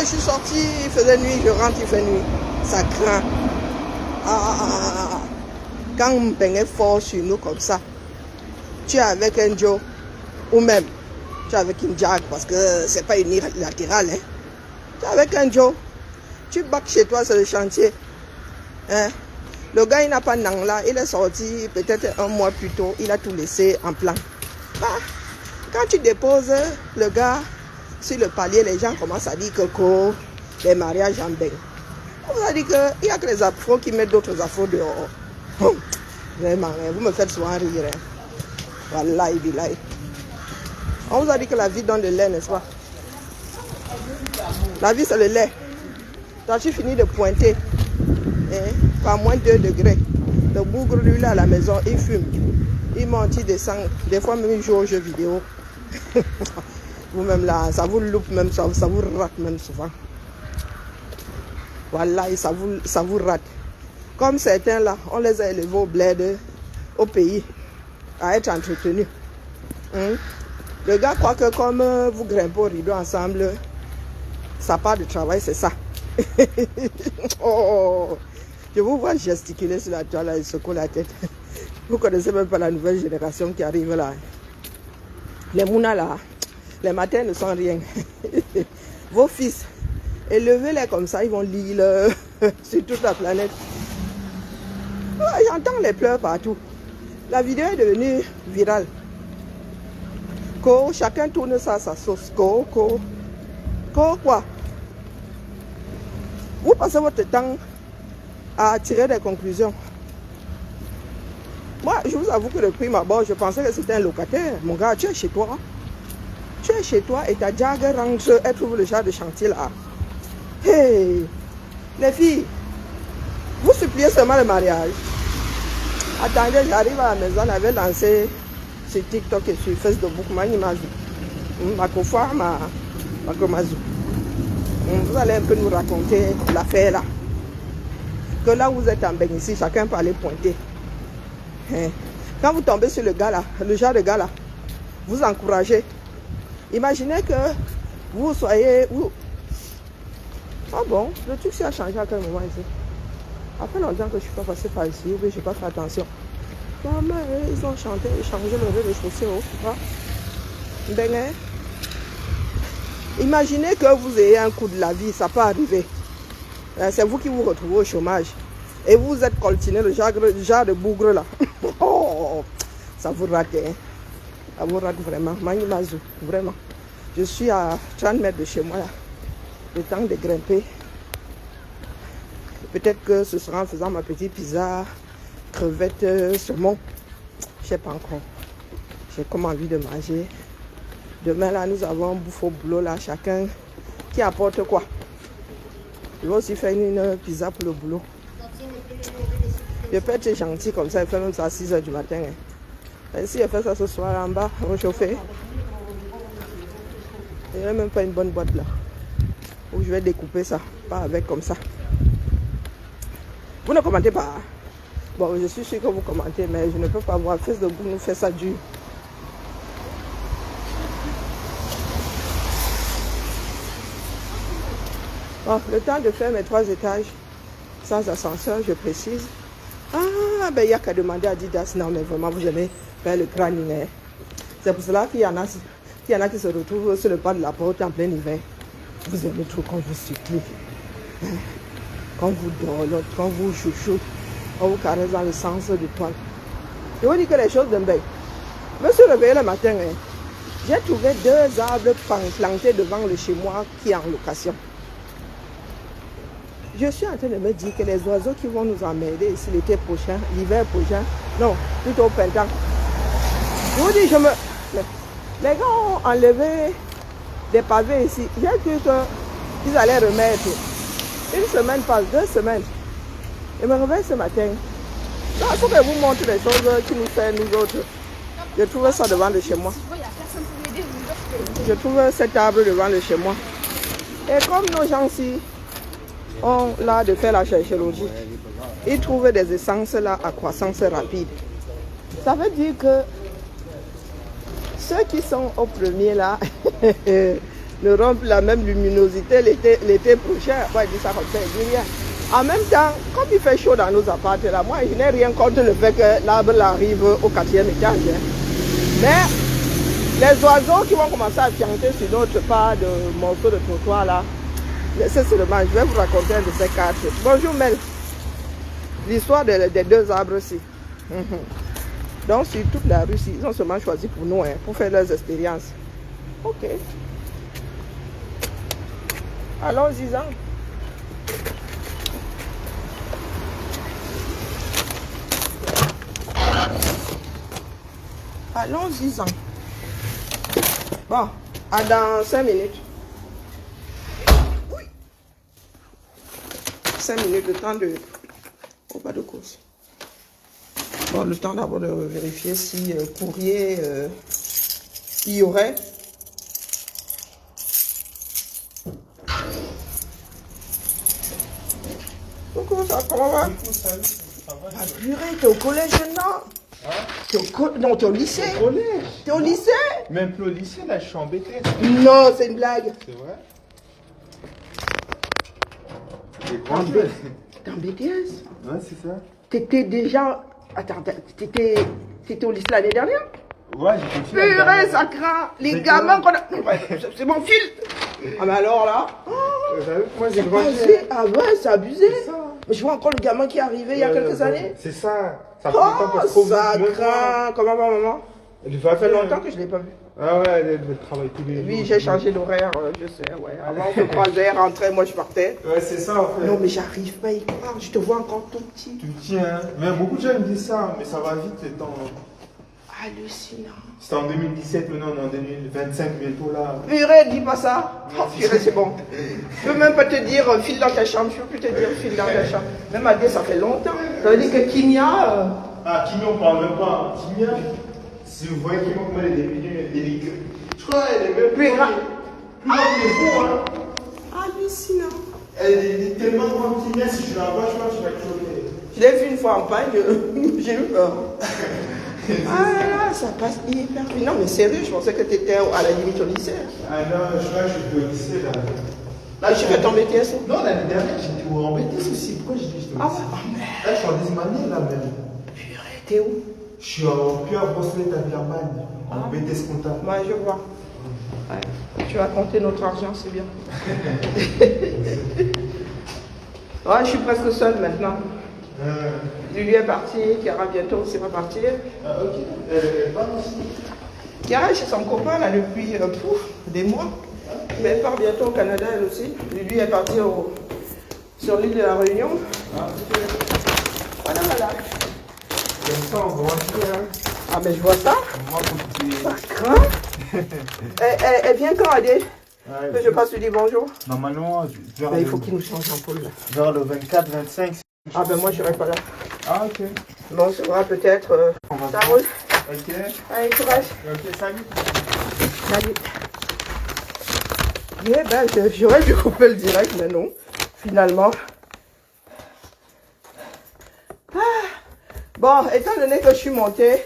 suis sorti, il faisait nuit, je rentre, il fait nuit. Ça craint. Quand on baignait fort sur nous comme ça, tu es avec un Joe, ou même, tu es avec une Jag, parce que c'est pas unilatéral, hein. Tu es avec un Joe, tu bacs chez toi sur le chantier. Hein? Le gars, il n'a pas là, il est sorti peut-être un mois plus tôt, il a tout laissé en plan. Quand tu déposes le gars sur le palier, les gens commencent à dire que les mariages en baigne. On vous a dit qu'il n'y a que les afros qui mettent d'autres afros dehors. Vraiment, vous me faites souvent rire. Hein. Wallahi billahi. On vous a dit que la vie donne le lait, n'est-ce pas? La vie, c'est le lait. Quand tu finis de pointer, hein, par moins 2 degrés, le bougre, lui, là, à la maison, il fume. Il monte, il descend. Des fois, même, il joue aux jeux vidéo. Vous-même, là, ça vous loupe même, ça vous rate même souvent. Voilà, et ça vous rate. Comme certains, là, on les a élevés au bled, au pays, à être entretenus. Hein? Le gars croit que comme vous grimpez au rideau ensemble, ça part de travail, c'est ça. Oh, je vous vois gesticuler sur la toile et secouer la tête. Vous ne connaissez même pas la nouvelle génération qui arrive là. Les mounas là, les matins ne sont rien. Vos fils, élevez-les comme ça, ils vont lire sur toute la planète. Ouais, j'entends les pleurs partout. La vidéo est devenue virale. Chacun tourne ça à sa sauce. Quoi? Vous passez votre temps à tirer des conclusions. Moi, je vous avoue que de prime abord, je pensais que c'était un locataire. Mon gars, tu es chez toi. Tu es chez toi et ta Jag rentre, elle trouve le genre de chantier là. Hey, les filles, vous suppliez seulement le mariage. Attendez, j'arrive à la maison, on avait lancé sur TikTok et sur Facebook, vous allez un peu nous raconter l'affaire là. Que là où vous êtes en bain ici, chacun peut aller pointer. Quand vous tombez sur le gars là, le genre de gars là, vous encouragez. Imaginez que vous soyez... Ah bon, le truc s'est changé à quel moment ici? Ça fait longtemps que je ne suis pas passé par ici, mais je n'ai pas fait attention. Maman, ils ont chanté et changé le rez-de-chaussée. Imaginez que vous ayez un coup de la vie, ça peut arriver. C'est vous qui vous retrouvez au chômage. Et vous êtes coltiné le genre de bougre là. Oh, ça vous rate. Hein? Ça vous rate vraiment. Manimazu, vraiment. Je suis à 30 mètres de chez moi là. Le temps de grimper. Peut-être que ce sera en faisant ma petite pizza, crevettes, saumon. Je ne sais pas encore. J'ai comme envie de manger. Demain là, nous avons un bouffe au boulot là. Chacun qui apporte quoi. Je vais aussi faire une pizza pour le boulot. Je peux être gentil comme ça. Il fait même ça à 6 h du matin. Hein. Et si je fais ça ce soir en bas, réchauffer. Il n'y a même pas une bonne boîte là. Où je vais découper ça. Pas avec comme ça. Vous ne commentez pas. Bon, je suis sûr que vous commentez, mais je ne peux pas voir. Facebook nous fait ça dur. Bon, le temps de faire mes 3 étages sans ascenseur, je précise. Ah, ben il n'y a qu'à demander à Adidas. Non, mais vraiment, vous aimez faire le crâne. C'est pour cela qu'il y en a qui se retrouvent sur le pas de la porte en plein hiver. Vous aimez trop quand je vous supplie. Quand vous dorlotez, quand vous chouchoute, on vous caresse dans le sens du poil. Je vous dis que les choses de bain. Je me suis réveillé le matin. Hein. J'ai trouvé 2 arbres plantés devant le chez moi qui est en location. Je suis en train de me dire que les oiseaux qui vont nous emmerder ici l'été prochain, l'hiver prochain, non, plutôt au printemps. Je vous dis, les gars ont enlevé des pavés ici. J'ai cru qu'ils allaient remettre. Une semaine passe, 2 semaines. Je me réveille ce matin. Il faut que je vous montre les choses qui nous fait nous autres. Je trouve ça devant le chez moi. Je trouve cet arbre devant le chez moi. Et comme nos gens-ci ont l'art de faire la cherchologie, ils trouvent des essences là à croissance rapide. Ça veut dire que ceux qui sont au premier là, n'auront plus la même luminosité l'été prochain. Moi, il dit ça comme ça, il dit rien. En même temps, comme il fait chaud dans nos appartements, là, moi, je n'ai rien contre le fait que l'arbre arrive au 4e étage. Hein. Mais les oiseaux qui vont commencer à chanter sur notre part de morceaux de trottoir, là, c'est seulement, je vais vous raconter un de ces quatre. Bonjour Mel. L'histoire des 2 arbres-ci. Donc, sur toute la rue, ils ont seulement choisi pour nous, hein, pour faire leurs expériences. Ok. Allons-y-en. Allons-y-en. Bon, à dans 5 minutes. Oui. 5 minutes, le temps de... au bas de course. Bon, le temps d'abord de vérifier si courrier il y aurait. Coucou, ça comment va? Ah, purée, t'es au collège maintenant? Hein? Non, t'es au lycée. Au collège. T'es au lycée? Même plus au lycée, là, je suis en BTS. Non, c'est une blague. C'est vrai? T'es en BTS? Ouais, c'est ça. T'étais déjà... Attends, t'étais au lycée l'année dernière? Ouais, j'ai fait Purée, ça craint. Les gamins qu'on a... C'est mon fil. Ah, mais alors là... Moi, j'ai grandi. Ah ouais, c'est abusé. Mais je vois encore le gamin qui est arrivé il y a quelques années. C'est ça. Ça fait longtemps que Oh, ça craint. Comment va maman? Ça fait longtemps que je ne l'ai pas vu. Ah ouais, elle travaille tous les jours. Oui, j'ai changé d'horaire, je sais, ouais. Avant, on se croisait, rentrait, moi je partais. Ouais, c'est ça en fait. Non, mais j'arrive pas à y croire, je te vois encore tout petit. Tout petit, hein. Mais beaucoup de gens me disent ça, mais ça va vite le temps. Hallucinant. C'était en 2017, maintenant on est en 2025 bientôt là. Purée, dis pas ça. Oh, purée, c'est bon. Je peux même pas te dire file dans ta chambre, je peux plus te dire file dans ta chambre. Même à dire, ça fait longtemps. Ça veut dire que Kimia. Ah, Kimia, on parle même pas. Kimia, si vous voyez Kimia, comment elle est devenue délicate. Je crois qu'elle est même plus grande. Plus grande que vous, hein. Hallucinant. Elle est tellement grande, Kimia, si je la vois, je crois que je vais choquer. Je l'ai vu une fois en panne, j'ai eu peur. Ah là là, ça passe hyper vite. Non, mais sérieux, je pensais que tu étais à la limite au lycée. Ah non, je crois que je suis au lycée là. Là, je vais tomber BTS. Non, l'année dernière, j'étais en BTS aussi. Pourquoi j'ai dit Ah ouais, merde. Là, je suis en deuxième année là même. Purée, t'es où? Je suis en Pierre Brosselet à Virbagne, en BTS comptable. Moi, je vois. Ouais. Tu vas compter notre argent, c'est bien. Ouais, je suis presque seule maintenant. Lulu est partie, Chiara bientôt aussi va partir. Ah, ok. Elle est pas aussi. Chiara est chez son copain là depuis des mois. Mais elle part bientôt au Canada elle aussi. Lulu est partie sur l'île de la Réunion. Ah, ok. Voilà, voilà. Comme ça, on grandit, hein. Ah, mais je vois ça. Moi, pour que Ça craint. Elle vient quand, Adé? Que je passe lui dire bonjour. Normalement, vers Mais il faut qu'il nous change d'ampoule là. vers le 24-25. Ah, ben moi je serai pas là. Ah, ok. Bon, on se verra peut-être. Ça roule. Ok. Allez, courage. Ok, salut. Salut. Eh ben, j'aurais dû couper le direct, mais non. Finalement. Ah. Bon, étant donné que je suis montée,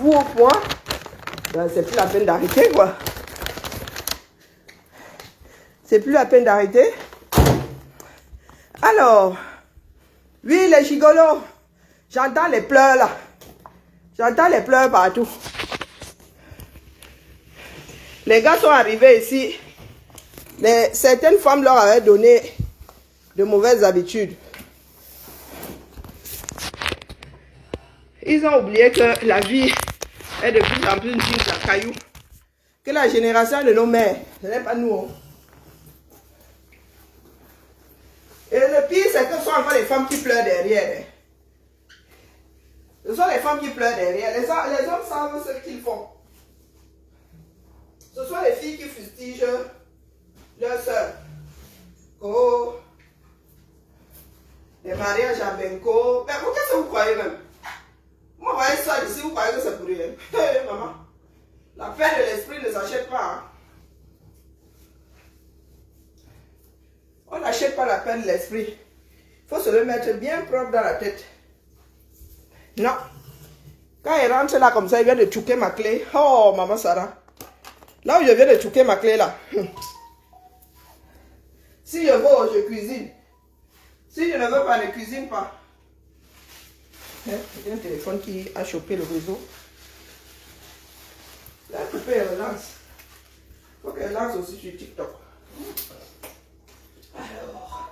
vous au point, ben, c'est plus la peine d'arrêter, quoi. C'est plus la peine d'arrêter. Alors, oui, les gigolos, j'entends les pleurs là. J'entends les pleurs partout. Les gars sont arrivés ici, mais certaines femmes leur avaient donné de mauvaises habitudes. Ils ont oublié que la vie est de plus en plus une vie de caillou. Que la génération de nos mères, ce n'est pas nous. Hein. Et le pire, c'est que ce sont encore les femmes qui pleurent derrière. Hein. Ce sont les femmes qui pleurent derrière. Les hommes savent ce qu'ils font. Ce sont les filles qui fustigent leurs sœurs. Oh, les mariages à Benko. Mais qu'est-ce que vous croyez même? Moi, vous voyez ça ici, vous croyez que c'est pour rien. Hey, maman, la paix de l'esprit ne s'achète pas. Hein. On n'achète pas la paix de l'esprit. Il faut se le mettre bien propre dans la tête. Non. Quand il rentre là comme ça, il vient de touquer ma clé. Oh, maman Sarah. Là où je viens de touquer ma clé là. Si je veux, je cuisine. Si je ne veux pas, ne cuisine pas. Il y a un téléphone qui a chopé le réseau. La poupée, elle lance. Il faut qu'elle lance aussi sur TikTok. Alors,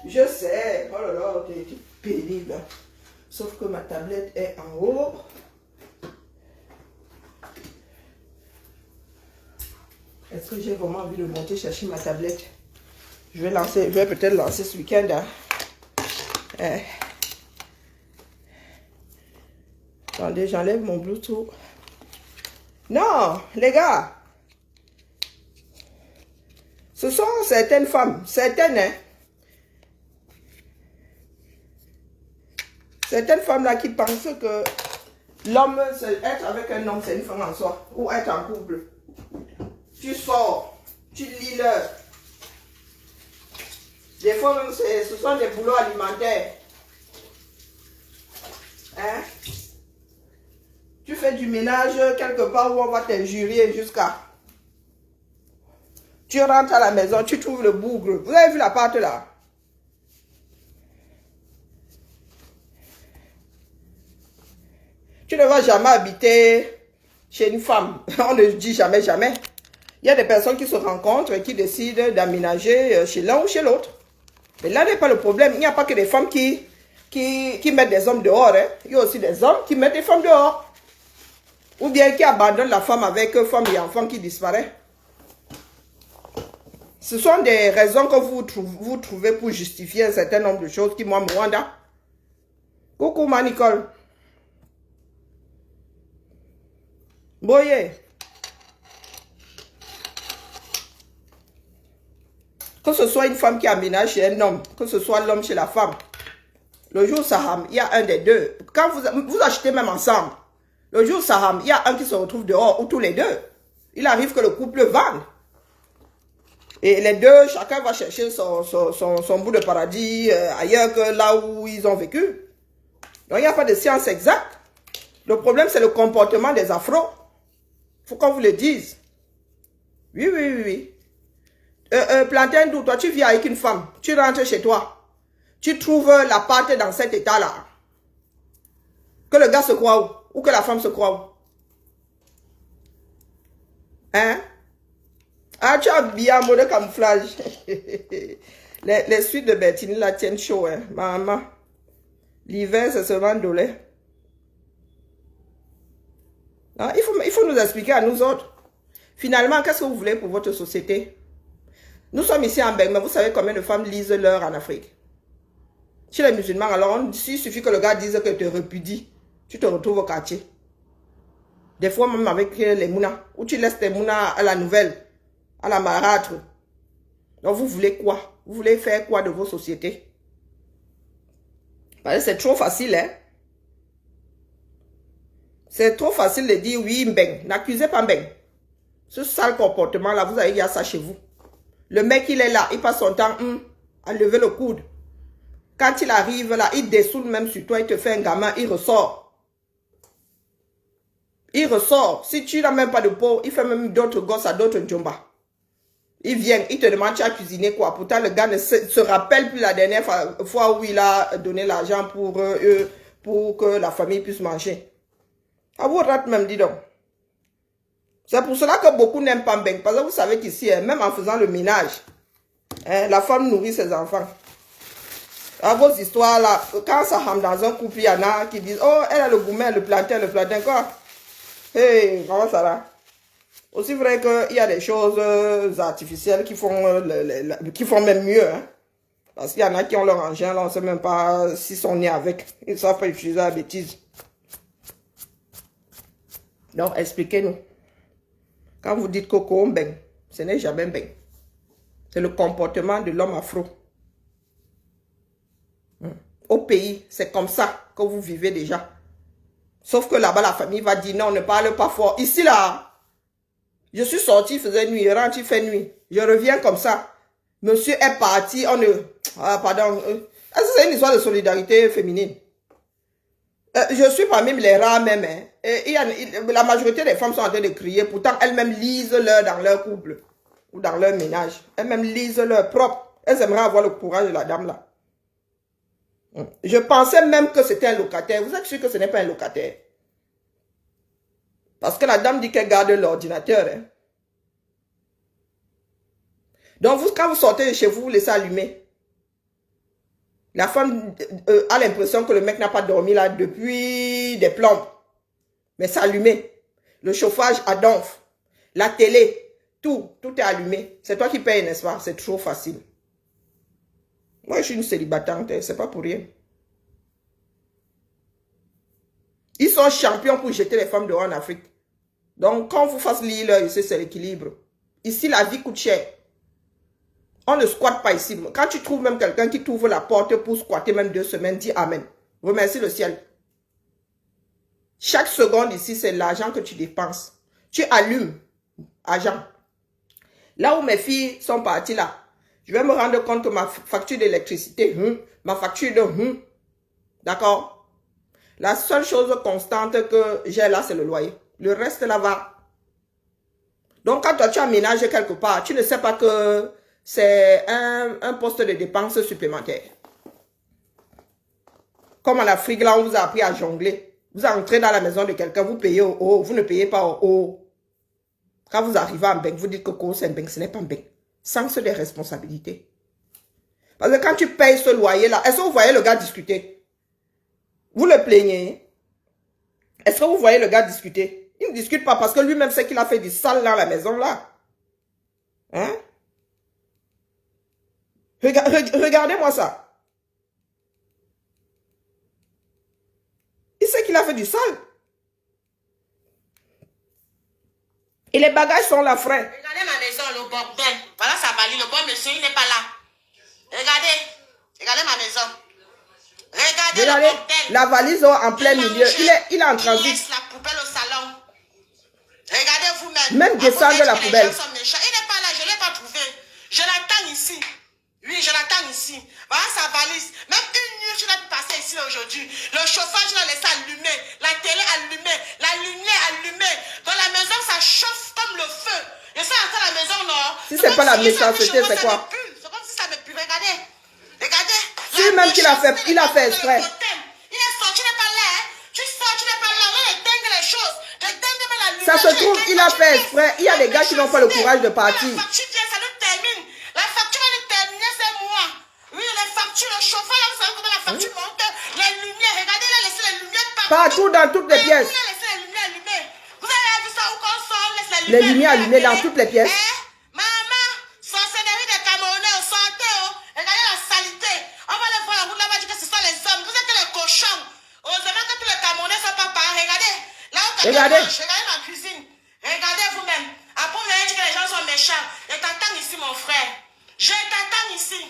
je sais. Oh là là, t'es pénible. Sauf que ma tablette est en haut. Est-ce que j'ai vraiment envie de monter chercher ma tablette? Je vais peut-être lancer ce week-end. Hein. Attendez, j'enlève mon Bluetooth. Non, les gars. Ce sont certaines femmes, certaines, hein. Certaines femmes là qui pensent que l'homme, être avec un homme, c'est une femme en soi. Ou être en couple. Tu sors, tu lis l'heure. Des fois même, ce sont des boulots alimentaires. Hein? Tu fais du ménage quelque part où on va t'injurier jusqu'à... Tu rentres à la maison, tu trouves le bougre. Vous avez vu la pâte là? Tu ne vas jamais habiter chez une femme. On ne dit jamais, jamais. Il y a des personnes qui se rencontrent et qui décident d'aménager chez l'un ou chez l'autre. Mais là n'est pas le problème. Il n'y a pas que des femmes qui mettent des hommes dehors. Hein. Il y a aussi des hommes qui mettent des femmes dehors. Ou bien qui abandonnent la femme avec femme et enfant qui disparaît. Ce sont des raisons que vous trouvez pour justifier un certain nombre de choses qui, moi, me rendent. Coucou, ma Nicole. Boye. Que ce soit une femme qui aménage chez un homme, que ce soit l'homme chez la femme. Le jour Saham, il y a un des deux. Quand vous achetez même ensemble, le jour Saham, il y a un qui se retrouve dehors ou tous les deux. Il arrive que le couple vende. Et les deux, chacun va chercher son bout de paradis ailleurs que là où ils ont vécu. Donc il n'y a pas de science exacte. Le problème, c'est le comportement des afros. Il faut qu'on vous le dise. Oui, oui, oui, oui. Plantain d'où, toi, tu vis avec une femme. Tu rentres chez toi. Tu trouves la pâte dans cet état-là. Que le gars se croit où? Ou que la femme se croit où? Hein? Ah, tu as bien un mot de camouflage. les suites de Bertini la tiennent chaud, hein. Maman. L'hiver, c'est seulement de lait. Ah, il faut nous expliquer à nous autres. Finalement, qu'est-ce que vous voulez pour votre société? Nous sommes ici en Belgique, mais vous savez combien de femmes lisent l'heure en Afrique? Chez les musulmans, alors, il suffit que le gars dise qu'il te repudie. Tu te retrouves au quartier. Des fois, même avec les mounas, où tu laisses tes mounas à la nouvelle, à la marâtre. Donc, vous voulez quoi? Vous voulez faire quoi de vos sociétés? Parce que c'est trop facile, hein? C'est trop facile de dire oui, Mbeng. N'accusez pas Mbeng. Ce sale comportement-là, vous avez il y a ça chez vous. Le mec, il est là, il passe son temps à lever le coude. Quand il arrive là, il dessoule même sur toi, il te fait un gamin, il ressort. Il ressort. Si tu n'as même pas de peau, il fait même d'autres gosses à d'autres djomba. Il vient, il te demande tu as cuisiné quoi. Pourtant, le gars ne se rappelle plus la dernière fois où il a donné l'argent pour que la famille puisse manger. À vous rate même, dis donc. C'est pour cela que beaucoup n'aiment pas Mbeng. Parce que vous savez qu'ici, même en faisant le ménage, la femme nourrit ses enfants. À vos histoires là, quand ça rentre dans un couple, il y en a qui disent, oh, elle a le gourmet, le plantain quoi. Hey, comment ça va? Aussi vrai qu'il y a des choses artificielles qui font même mieux. Hein? Parce qu'il y en a qui ont leur engin, là, on ne sait même pas s'ils sont nés avec. Ils ne savent pas utiliser la bêtise. Donc, expliquez-nous. Quand vous dites Coco Mbeng, ce n'est jamais Mbeng. C'est le comportement de l'homme afro. Au pays, c'est comme ça que vous vivez déjà. Sauf que là-bas, la famille va dire non, ne parle pas fort. Ici, là, je suis sorti, il faisait nuit, il rentre, il fait nuit. Je reviens comme ça. Monsieur est parti, on ne... Ah, pardon. C'est une histoire de solidarité féminine. Je suis parmi les rares même. Hein. Et la majorité des femmes sont en train de crier. Pourtant, elles-mêmes lisent leur dans leur couple. Ou dans leur ménage. Elles-mêmes lisent leur propre. Elles aimeraient avoir le courage de la dame là. Je pensais même que c'était un locataire. Vous êtes sûr que ce n'est pas un locataire? Parce que la dame dit qu'elle garde l'ordinateur. Hein. Donc, quand vous sortez de chez vous, vous laissez allumer. La femme a l'impression que le mec n'a pas dormi là depuis des plombes. Mais c'est allumé. Le chauffage à donf. La télé. Tout est allumé. C'est toi qui payes, n'est-ce pas? C'est trop facile. Moi, je suis une célibatante. C'est pas pour rien. Ils sont champions pour jeter les femmes dehors en Afrique. Donc, quand vous faites lire, c'est l'équilibre. Ici, la vie coûte cher. On ne squatte pas ici. Quand tu trouves même quelqu'un qui t'ouvre la porte pour squatter même 2 semaines, dis Amen. Remercie le ciel. Chaque seconde ici, c'est l'argent que tu dépenses. Tu allumes, argent. Là où mes filles sont parties là, je vais me rendre compte que ma facture d'électricité, ma facture de... D'accord? La seule chose constante que j'ai là, c'est le loyer. Le reste là va. Donc, quand toi, tu aménages quelque part, tu ne sais pas que c'est un poste de dépense supplémentaire. Comme en Afrique, là, on vous a appris à jongler. Vous entrez dans la maison de quelqu'un, vous payez au haut, vous ne payez pas au haut. Quand vous arrivez en banque, vous dites que c'est un banque, ce n'est pas un banque. Sens des responsabilités. Parce que quand tu payes ce loyer-là, est-ce que vous voyez le gars discuter? Vous le plaignez. Est-ce que vous voyez le gars discuter? Il ne discute pas parce que lui-même sait qu'il a fait du sale dans la maison-là. Hein? Regardez-moi ça. Il sait qu'il a fait du sale. Et les bagages sont là, frère. Regardez ma maison, le bordel. Voilà sa valise, le bon monsieur, il n'est pas là. Regardez ma maison. Regardez le bordel. La valise en plein milieu. Il est en transit. Il laisse la poubelle au salon. Regardez vous-même. Même descendre la poubelle. Il n'est pas là, je ne l'ai pas trouvé. Je l'attends ici. Oui, je l'attends ici. Voilà sa valise. Même une nuit, je n'ai pas passé ici aujourd'hui. Le chauffage, je l'ai laissé allumé. La télé allumée. La lumière allumée. Dans la maison, ça chauffe comme le feu. Je suis entrée à la maison, non. Si c'est pas la méchanceté, c'est quoi? C'est comme si ça me pue. Regardez. Regardez. C'est même qu'il a fait exprès. Il est sorti, tu n'es pas là. Hein. Tu sors, tu n'es pas là. On éteint les choses. J'éteins même la lumière. Ça se trouve, il a fait exprès. Il y a des gars qui n'ont pas le courage de partir. La facture vient, ça nous termine. La facture va nous terminer, c'est moi. Oui, les factures, le chauffeur, vous savez comment la facture monte. Les lumières, regardez, il a laissé les lumières partout dans toutes les pièces. Il a laissé les lumières allumées. Vous avez vu ça où qu'on sort, on laisse les lumières allumées dans toutes les pièces. Maman, sorcellerie des Camerounais, au santé, regardez la saleté. On va aller voir la route là-bas, dire que ce sont les hommes. Vous êtes que les cochons. Heureusement que tous les Camerounais ne sont pas pareils. Regardez. Là où regardez ma cuisine. Regardez vous-même. Après, vous allez dire que les gens sont méchants. Je t'attends ici, mon frère. Je t'attends ici.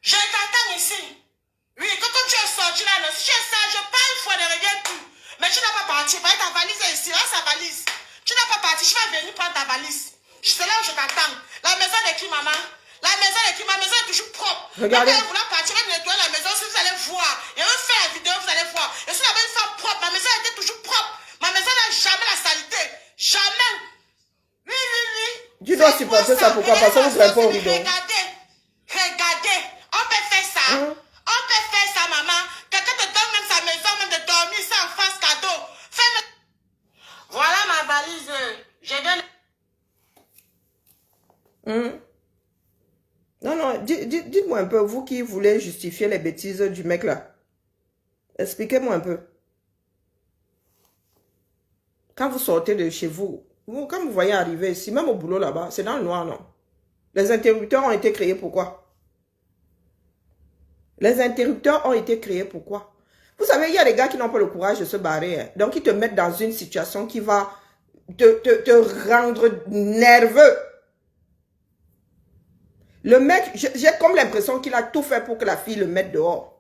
Je t'attends ici. Oui, quand tu es sorti là, si tu es sage, je parle une fois, ne reviens plus. Mais tu n'as pas parti. Voilà ta valise est ici. Là, sa valise. Tu n'as pas parti. Je vais venir prendre ta valise. C'est là où je t'attends. La maison de qui, maman? La maison de qui? Ma maison est toujours propre. Regardez. Quand vous voulez partir, je vais nettoyer la maison. Si vous allez voir. Et on fait la vidéo, vous allez voir. Je suis la même femme propre. Ma maison était toujours propre. Ma maison n'a jamais la salité. Jamais. Oui. Tu dois supporter ça. Pourquoi? Parce que vous ne pas au rideau. Regardez. On peut faire ça. On peut faire ça, maman. Quelqu'un te donne même sa maison, même de dormir, ça en face cadeau. Voilà ma valise. Je donne. Non, dites-moi un peu, vous qui voulez justifier les bêtises du mec là. Expliquez-moi un peu. Quand vous sortez de chez vous, quand vous voyez arriver ici, même au boulot là-bas, c'est dans le noir, non? Les interrupteurs ont été créés pourquoi? Les interrupteurs ont été créés pourquoi? Vous savez, il y a des gars qui n'ont pas le courage de se barrer. Hein. Donc, ils te mettent dans une situation qui va te rendre nerveux. Le mec, j'ai comme l'impression qu'il a tout fait pour que la fille le mette dehors.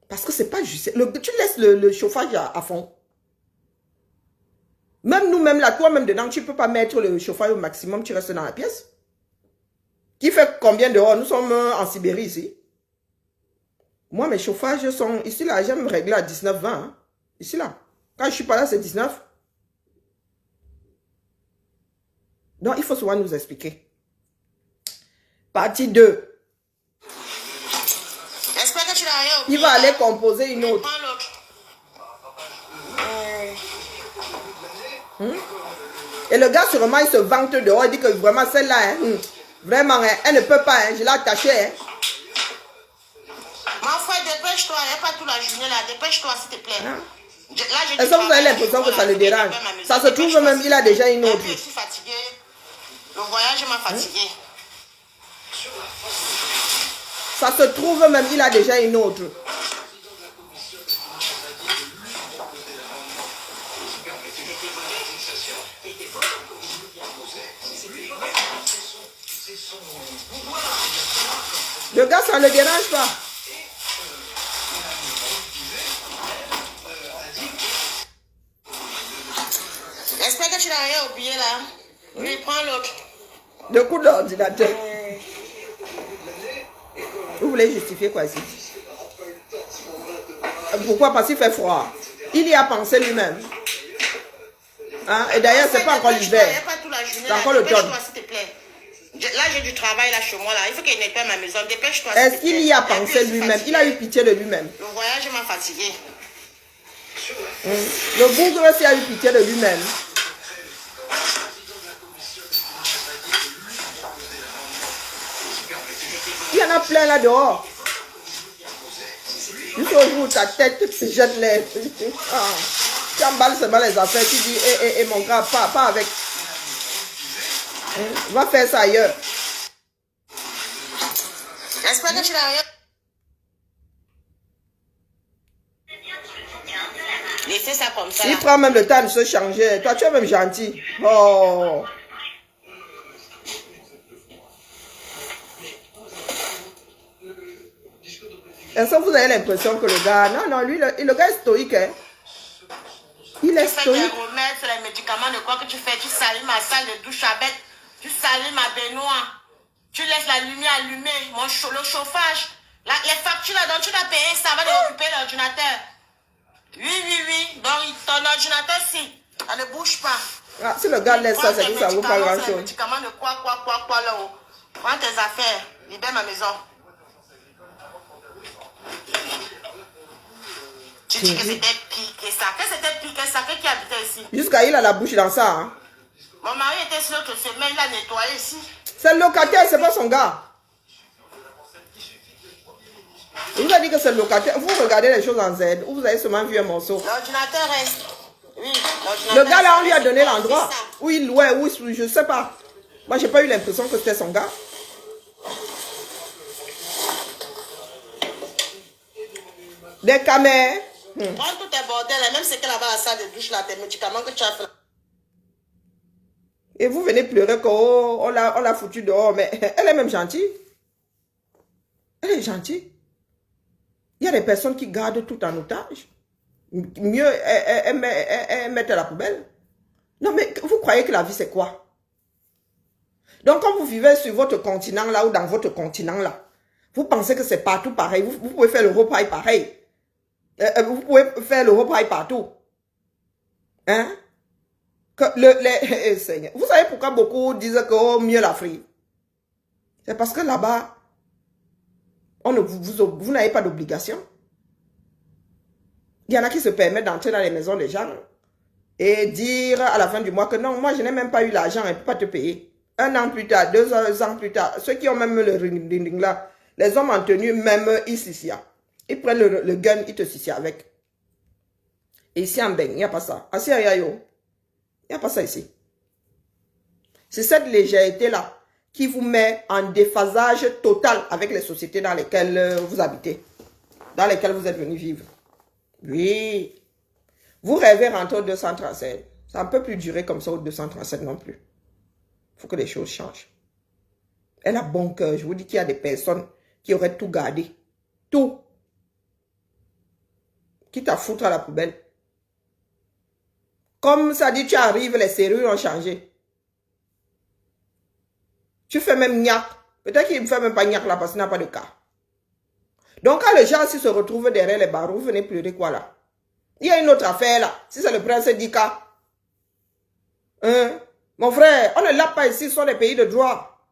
Parce que c'est pas juste. Tu laisses le chauffage à fond. Même nous-mêmes, là, toi-même dedans, tu ne peux pas mettre le chauffage au maximum, tu restes dans la pièce. Qui fait combien dehors? Nous sommes en Sibérie ici. Moi, mes chauffages sont... Ici, là, j'aime me régler à 19-20. Hein. Ici, là. Quand je suis pas là, c'est 19. Donc, il faut souvent nous expliquer. Partie 2. J'espère que tu n'as rien Il oublié. va aller composer une autre. Prends l'autre. Et le gars, sûrement, il se vante dehors. Il dit que vraiment, celle-là, hein, vraiment, hein, elle ne peut pas. Hein, je l'ai attachée. Hein. Mon frère, dépêche-toi. Il n'y a pas toute la journée là. Dépêche-toi, s'il te plaît. Hein? Est-ce que vous avez l'impression que ça le dérange? Ça se trouve même, il a déjà une autre. Je suis fatiguée. Le voyage m'a fatiguée. Ça se trouve même, il a déjà une autre. Le gars, ça ne le dérange pas. J'espère que tu n'as rien oublié là. Oui, prends l'autre. Le coup d'ordinateur. Vous voulez justifier quoi ici? Pourquoi? Parce qu'il fait froid. Il y a pensé lui-même. Hein? Et d'ailleurs, c'est pas encore l'hiver. C'est encore l'automne. S'il te plaît. Là, j'ai du travail là chez moi là. Il faut qu'il nettoie ma maison. Dépêche-toi. Est-ce qu'il y a pensé lui-même? Il a eu pitié de lui-même. Le voyage m'a fatigué. Le bougre aussi a eu pitié de lui-même. Il y en a plein là dehors. Jusqu'au jour où ta tête te jette les... Tu emballes seulement les affaires. Tu dis, mon gars, pas avec. Va faire ça ailleurs. J'espère que tu n'as rien. Laissez ça comme ça. Il prend même le temps de se changer. Toi, tu es même gentil. Oh. Est-ce que vous avez l'impression que le gars... Non, lui, le gars est stoïque. Hein? Il est stoïque. Tu fais des remèdes sur les médicaments de quoi que tu fais. Tu salis ma salle de douche avec. Tu salis ma baignoire. Tu laisses la lumière allumée. Le chauffage. Les factures là dont tu l'as payé, ça va de occuper l'ordinateur. Oui. Donc, ton ordinateur, si. Ça ne bouge pas. Ah, si le gars laisse ça, c'est que ça ne vaut pas grand-chose. Les médicaments de quoi là-haut. Prends tes affaires. Libère ma maison. Tu dis que c'était piqué ça. Que c'était piqué ça? Qui habitait ici? Jusqu'à il a la bouche dans ça. Hein? Mon mari était sur l'autre semaine, il a nettoyé ici. C'est le locataire, c'est pas son gars. Il vous a dit que c'est le locataire. Vous regardez les choses en Z. Ou vous avez seulement vu un morceau. L'ordinateur reste. Oui, le gars là, on lui a donné l'endroit. Où il louait, où je sais pas. Moi, j'ai pas eu l'impression que c'était son gars. Des caméras. Prends tous tes bordels, même ce qu'elle avait à la salle de douche là, tes médicaments que tu as fait. Et vous venez pleurer qu'on l'a foutu dehors, mais elle est même gentille. Elle est gentille. Il y a des personnes qui gardent tout en otage. Mieux, elles mettent à la poubelle. Non, mais vous croyez que la vie, c'est quoi? Donc, quand vous vivez sur votre continent là ou dans votre continent là, vous pensez que c'est partout pareil. Vous pouvez faire le repas pareil. Vous pouvez faire le repas partout. Hein? Seigneur. Vous savez pourquoi beaucoup disent que oh, mieux l'Afrique? C'est parce que là-bas, vous n'avez pas d'obligation. Il y en a qui se permettent d'entrer dans les maisons des gens et dire à la fin du mois que non, moi je n'ai même pas eu l'argent, elle ne peut pas te payer. 1 an plus tard, 2 ans plus tard, ceux qui ont même le ring là, les hommes en tenue, même ils s'issient. Ils prennent le gun, ils te s'issient avec. Et ici en Beng, il n'y a pas ça. Assis à Yayo. Il n'y a pas ça ici. C'est cette légèreté-là qui vous met en déphasage total avec les sociétés dans lesquelles vous habitez. Dans lesquelles vous êtes venus vivre. Oui. Vous rêvez rentrer au 237. Ça ne peut plus durer comme ça au 237 non plus. Il faut que les choses changent. Elle a bon cœur. Je vous dis qu'il y a des personnes qui auraient tout gardé. Tout. Quitte à foutre à la poubelle. Comme ça dit, tu arrives, les serrures ont changé. Tu fais même gnac. Peut-être qu'il ne fait même pas gnac là parce qu'il n'a pas de cas. Donc, quand les gens s'y se retrouvent derrière les barreaux, vous venez pleurer quoi là? Il y a une autre affaire là. Si c'est le prince Dika. Hein? Mon frère, on ne l'a pas ici, ce sont des pays de droit.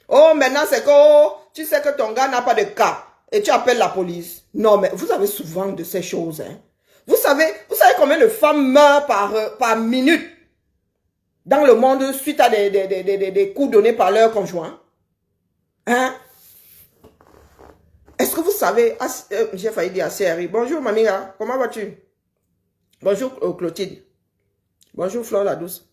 Oh, maintenant c'est que oh, tu sais que ton gars n'a pas de cas. Et tu appelles la police. Non, mais vous avez souvent de ces choses. Hein? Vous savez combien de femmes meurent par minute dans le monde suite à des coups donnés par leur conjoint? Hein? Est-ce que vous savez, j'ai failli dire à Sierry, bonjour Mamira, comment vas-tu? Bonjour Clotilde. Bonjour Flore la douce.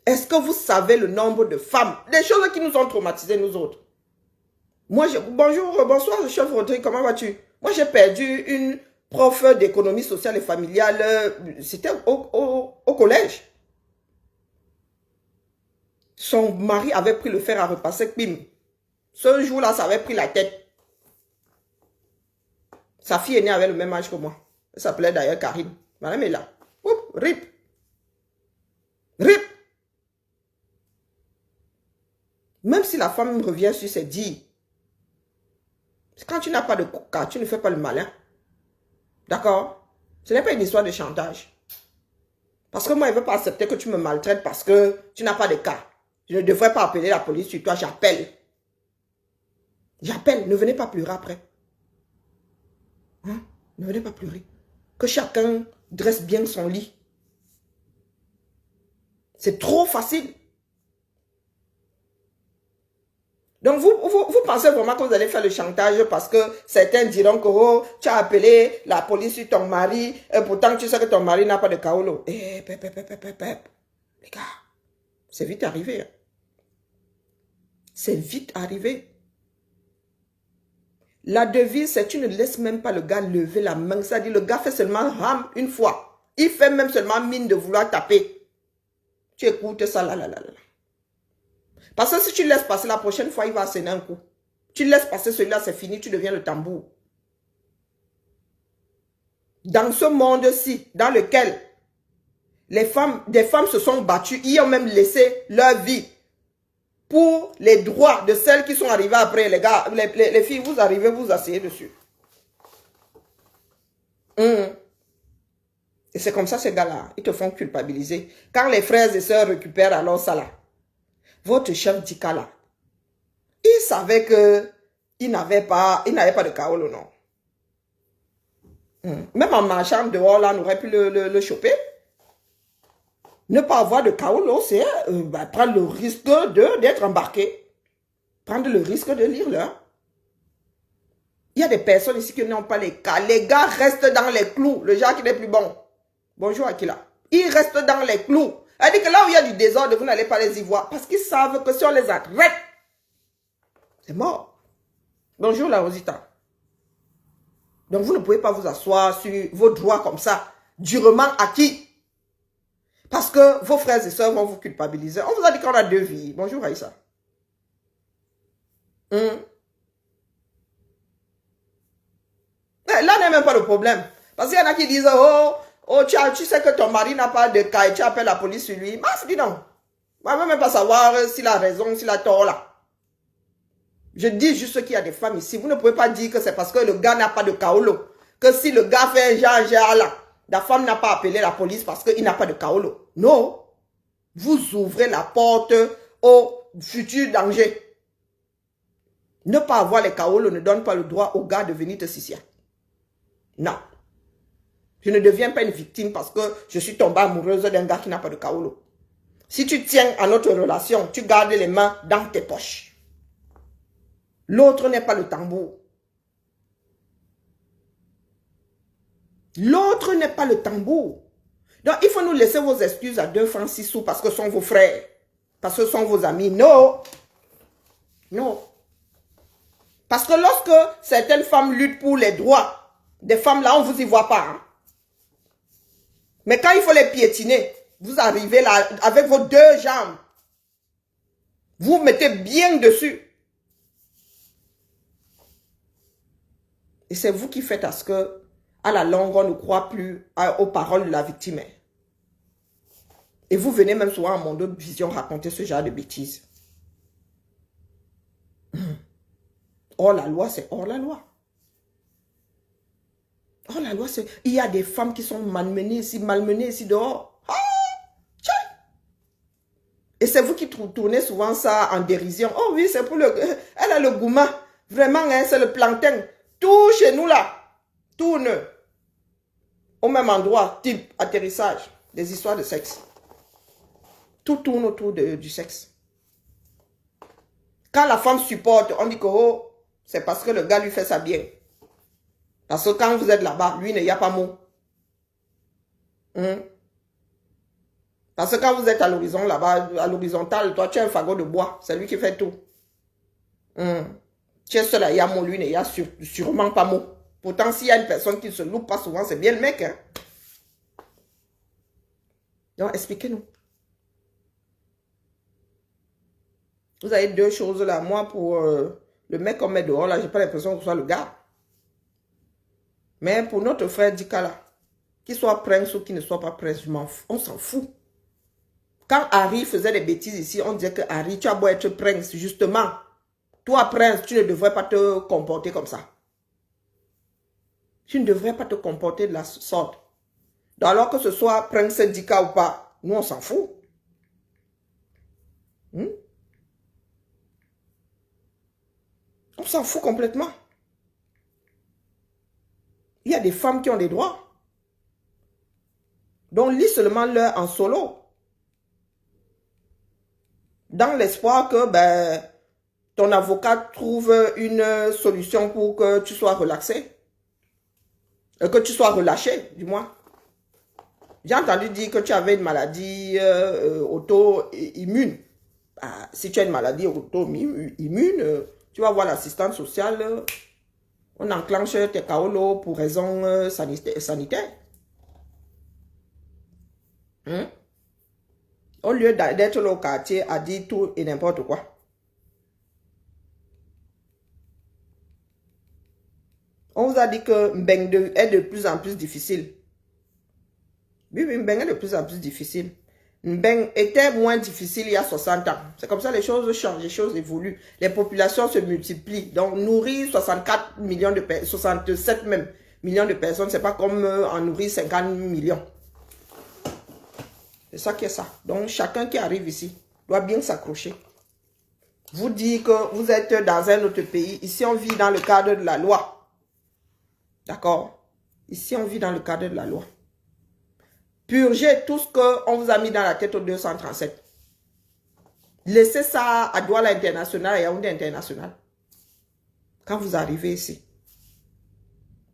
Est-ce que vous savez le nombre de femmes, des choses qui nous ont traumatisés nous autres? Moi, bonsoir chef Rodrigue, comment vas-tu? Moi, j'ai perdu une prof d'économie sociale et familiale, c'était au collège. Son mari avait pris le fer à repasser, bim. Ce jour-là, ça avait pris la tête. Sa fille est née avec le même âge que moi. Elle s'appelait d'ailleurs Karine. Madame est là. Oup, rip. Rip. Même si la femme revient sur ses dires, quand tu n'as pas de cas, tu ne fais pas le malin. D'accord? Ce n'est pas une histoire de chantage. Parce que moi, je ne veux pas accepter que tu me maltraites parce que tu n'as pas de cas. Je ne devrais pas appeler la police sur toi, j'appelle. J'appelle, ne venez pas pleurer après. Hein? Ne venez pas pleurer. Que chacun dresse bien son lit. C'est trop facile. Donc, vous pensez vraiment que vous allez faire le chantage parce que certains diront que oh, tu as appelé la police sur ton mari et pourtant tu sais que ton mari n'a pas de kaolo. Eh, les gars, c'est vite arrivé. Hein. C'est vite arrivé. La devise, c'est tu ne laisses même pas le gars lever la main. Ça dit, le gars fait seulement ram une fois. Il fait même seulement mine de vouloir taper. Tu écoutes ça, là. Parce que si tu laisses passer la prochaine fois, il va asséner un coup. Tu laisses passer celui-là, c'est fini, tu deviens le tambour. Dans ce monde-ci, dans lequel des femmes se sont battues, ils ont même laissé leur vie pour les droits de celles qui sont arrivées après. Les gars, les filles, vous arrivez, vous asseyez dessus. Et c'est comme ça, ces gars-là, ils te font culpabiliser. Quand les frères et sœurs récupèrent alors ça là, votre chef Dika là, il savait que il n'avait pas de kaolo, non. Même en marchant dehors là, on aurait pu le choper. Ne pas avoir de kaolo, c'est prendre le risque d'être embarqué. Prendre le risque de lire là. Il y a des personnes ici qui n'ont pas les cas. Les gars restent dans les clous. Le genre qui n'est plus bon. Bonjour Akila. Ils restent dans les clous. Elle dit que là où il y a du désordre, vous n'allez pas les y voir. Parce qu'ils savent que si on les arrête, c'est mort. Bonjour la Rosita. Donc vous ne pouvez pas vous asseoir sur vos droits comme ça, durement acquis. Parce que vos frères et sœurs vont vous culpabiliser. On vous a dit qu'on a deux vies. Bonjour Aïssa. Là n'est même pas le problème. Parce qu'il y en a qui disent, oh, tu sais que ton mari n'a pas de cas et tu appelles la police sur lui. Bah, dis non. Moi, je ne veux même pas savoir s'il a raison, s'il a tort là. Je dis juste qu'il y a des femmes ici. Vous ne pouvez pas dire que c'est parce que le gars n'a pas de kaolo. Que si le gars fait un genre là, la femme n'a pas appelé la police parce qu'il n'a pas de kaolo. Non. Vous ouvrez la porte au futur danger. Ne pas avoir les kaolo ne donne pas le droit au gars de venir te sissier. Non. Je ne deviens pas une victime parce que je suis tombée amoureuse d'un gars qui n'a pas de kaolo. Si tu tiens à notre relation, tu gardes les mains dans tes poches. L'autre n'est pas le tambour. L'autre n'est pas le tambour. Donc, il faut nous laisser vos excuses à 2 francs 6 sous parce que ce sont vos frères. Parce que ce sont vos amis. Non. Non. Parce que lorsque certaines femmes luttent pour les droits des femmes là, on ne vous y voit pas. Hein? Mais quand il faut les piétiner, vous arrivez là avec vos 2 jambes. Vous mettez bien dessus. Et c'est vous qui faites à ce que, à la longue, on ne croit plus aux paroles de la victime. Et vous venez même souvent à mon autre vision raconter ce genre de bêtises. hors la loi, c'est hors la loi. Hors la loi, c'est... Il y a des femmes qui sont malmenées ici dehors. Ah, tiens. Et c'est vous qui tournez souvent ça en dérision. Oh oui, c'est pour le... Elle a le gourmand. Vraiment, hein, c'est le plantain. Tout chez nous là, tourne au même endroit, type atterrissage, des histoires de sexe. Tout tourne autour du sexe. Quand la femme supporte, on dit que oh, c'est parce que le gars lui fait ça bien. Parce que quand vous êtes là-bas, lui, il n'y a pas mot. Parce que quand vous êtes à l'horizon là-bas, à l'horizontale, toi, tu as un fagot de bois. C'est lui qui fait tout. Tu es seul à Yamo, lui, il n'y a sûrement pas mot. Pourtant, s'il y a une personne qui ne se loupe pas souvent, c'est bien le mec. Hein? Donc, expliquez-nous. Vous avez deux choses là. Moi, pour le mec qu'on met dehors, là, j'ai pas l'impression que ce soit le gars. Mais pour notre frère Dika là, qu'il soit prince ou qu'il ne soit pas prince, on s'en fout. Quand Harry faisait des bêtises ici, on disait que Harry, tu as beau être prince, justement. Toi, prince, tu ne devrais pas te comporter comme ça. Tu ne devrais pas te comporter de la sorte. Donc, alors que ce soit prince Dika ou pas, nous, on s'en fout. On s'en fout complètement. Il y a des femmes qui ont des droits. Donc, lis seulement leur en solo. Dans l'espoir que ben, ton avocat trouve une solution pour que tu sois relaxé. Que tu sois relâché, du moins. J'ai entendu dire que tu avais une maladie auto-immune. Ah, si tu as une maladie auto-immune, tu vas voir l'assistante sociale. On enclenche tes kaolos pour raison sanitaire. Au lieu d'être là au quartier à dire tout et n'importe quoi. On vous a dit que Mbeng est de plus en plus difficile. Oui, Mbeng est de plus en plus difficile. Mbeng était moins difficile il y a 60 ans. C'est comme ça, les choses changent, les choses évoluent. Les populations se multiplient. Donc, nourrir 64 millions de personnes, 67 même millions de personnes, c'est pas comme en nourrir 50 millions. C'est ça qui est ça. Donc, chacun qui arrive ici doit bien s'accrocher. Vous dites que vous êtes dans un autre pays. Ici, on vit dans le cadre de la loi. D'accord? Ici, on vit dans le cadre de la loi. Purgez tout ce qu'on vous a mis dans la tête au 237. Laissez ça à Douala International et à Yaoundé International. Quand vous arrivez ici,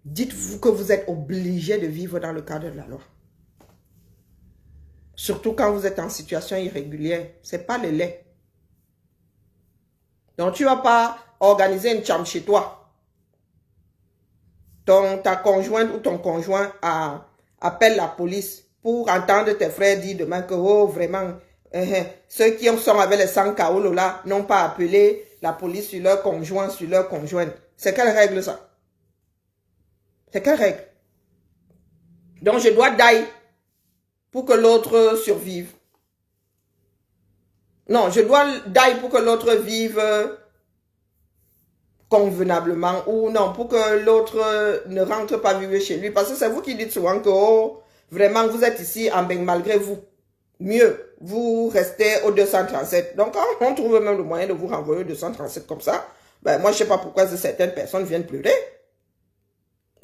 dites-vous que vous êtes obligé de vivre dans le cadre de la loi. Surtout quand vous êtes en situation irrégulière. Ce n'est pas le lait. Donc, tu ne vas pas organiser une chambre chez toi. Ta conjointe ou ton conjoint appelle la police pour entendre tes frères dire demain que, oh, vraiment, ceux qui sont avec les 100 kaolo là n'ont pas appelé la police sur leur conjoint, sur leur conjointe. C'est quelle règle ça? C'est quelle règle? Donc, je dois die pour que l'autre survive. Non, je dois die pour que l'autre vive convenablement ou non, pour que l'autre ne rentre pas vivre chez lui. Parce que c'est vous qui dites souvent que oh, vraiment vous êtes ici en Mbeng malgré vous. Mieux, vous restez au 237. Donc, quand on trouve même le moyen de vous renvoyer au 237 comme ça, ben moi je ne sais pas pourquoi certaines personnes viennent pleurer.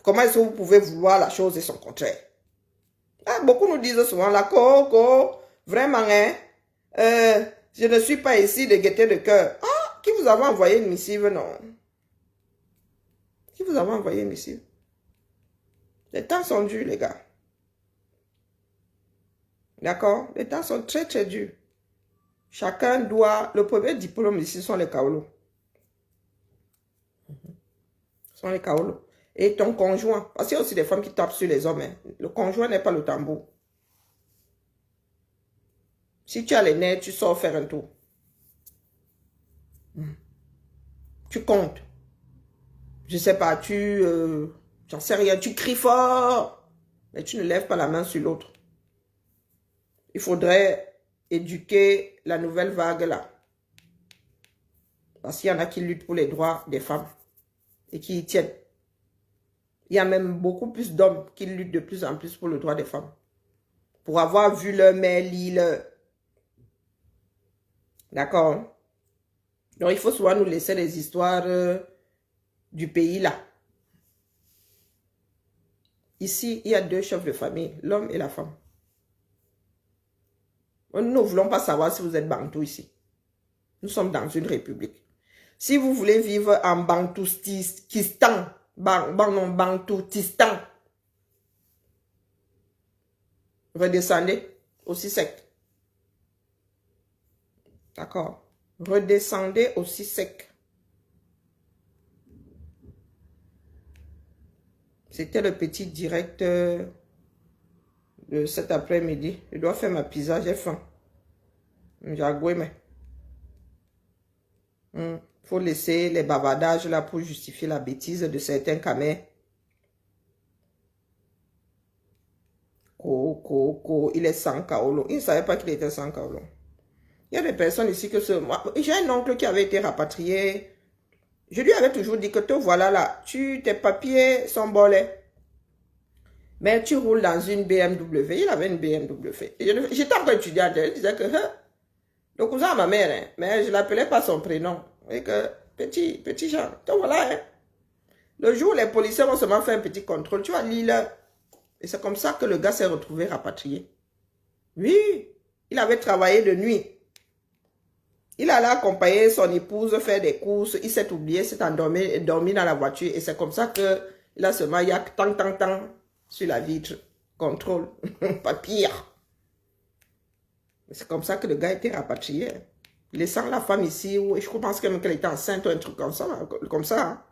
Comment est-ce que vous pouvez vouloir la chose et son contraire? Ah, beaucoup nous disent souvent la coco, vraiment, hein, je ne suis pas ici de gaieté de cœur. Ah, qui vous a envoyé une missive, non? Qui vous a envoyé une missive? Les temps sont durs, les gars. D'accord? Les temps sont très, très durs. Chacun doit... Le premier diplôme ici sont les kaolos. Ce sont les kaolos. Et ton conjoint. Parce qu'il y a aussi des femmes qui tapent sur les hommes. Hein. Le conjoint n'est pas le tambour. Si tu as les nerfs, tu sors faire un tour. Tu comptes. Je sais pas, j'en sais rien, tu cries fort, mais tu ne lèves pas la main sur l'autre. Il faudrait éduquer la nouvelle vague là. Parce qu'il y en a qui luttent pour les droits des femmes. et qui y tiennent. Il y a même beaucoup plus d'hommes qui luttent de plus en plus pour le droit des femmes. Pour avoir vu leur mère lire. D'accord? Donc, il faut souvent nous laisser les histoires du pays là. Ici, il y a 2 chefs de famille, l'homme et la femme. Nous ne voulons pas savoir si vous êtes bantou ici. Nous sommes dans une république. Si vous voulez vivre en Bantoutistan, Bantoutistan, redescendez aussi sec. D'accord? Redescendez aussi sec. C'était le petit direct de cet après-midi. Je dois faire ma pizza, j'ai faim. J'ai agoué, mais... faut laisser les bavardages là pour justifier la bêtise de certains camés. Il est sans kaolo. Il ne savait pas qu'il était sans kaolo. Il y a des personnes ici que ce... J'ai un oncle qui avait été rapatrié. Je lui avais toujours dit que te voilà là. Tes papiers sont bolés. Mais tu roules dans une BMW. Il avait une BMW. J'étais encore étudiante. Il disait que le cousin à ma mère, hein, mais je ne l'appelais pas son prénom. Et que petit Jean, te voilà. Hein. Le jour où les policiers vont seulement faire un petit contrôle, tu vas lire. Et c'est comme ça que le gars s'est retrouvé rapatrié. Oui, il avait travaillé de nuit. Il allait accompagner son épouse faire des courses. Il s'est oublié, s'est endormi dans la voiture. Et c'est comme ça qu'il a seulement, il y a tant sur la vitre. Contrôle. Pas pire. C'est comme ça que le gars était rapatrié. Laissant la femme ici, je pense qu'elle était enceinte ou un truc comme ça. Hein.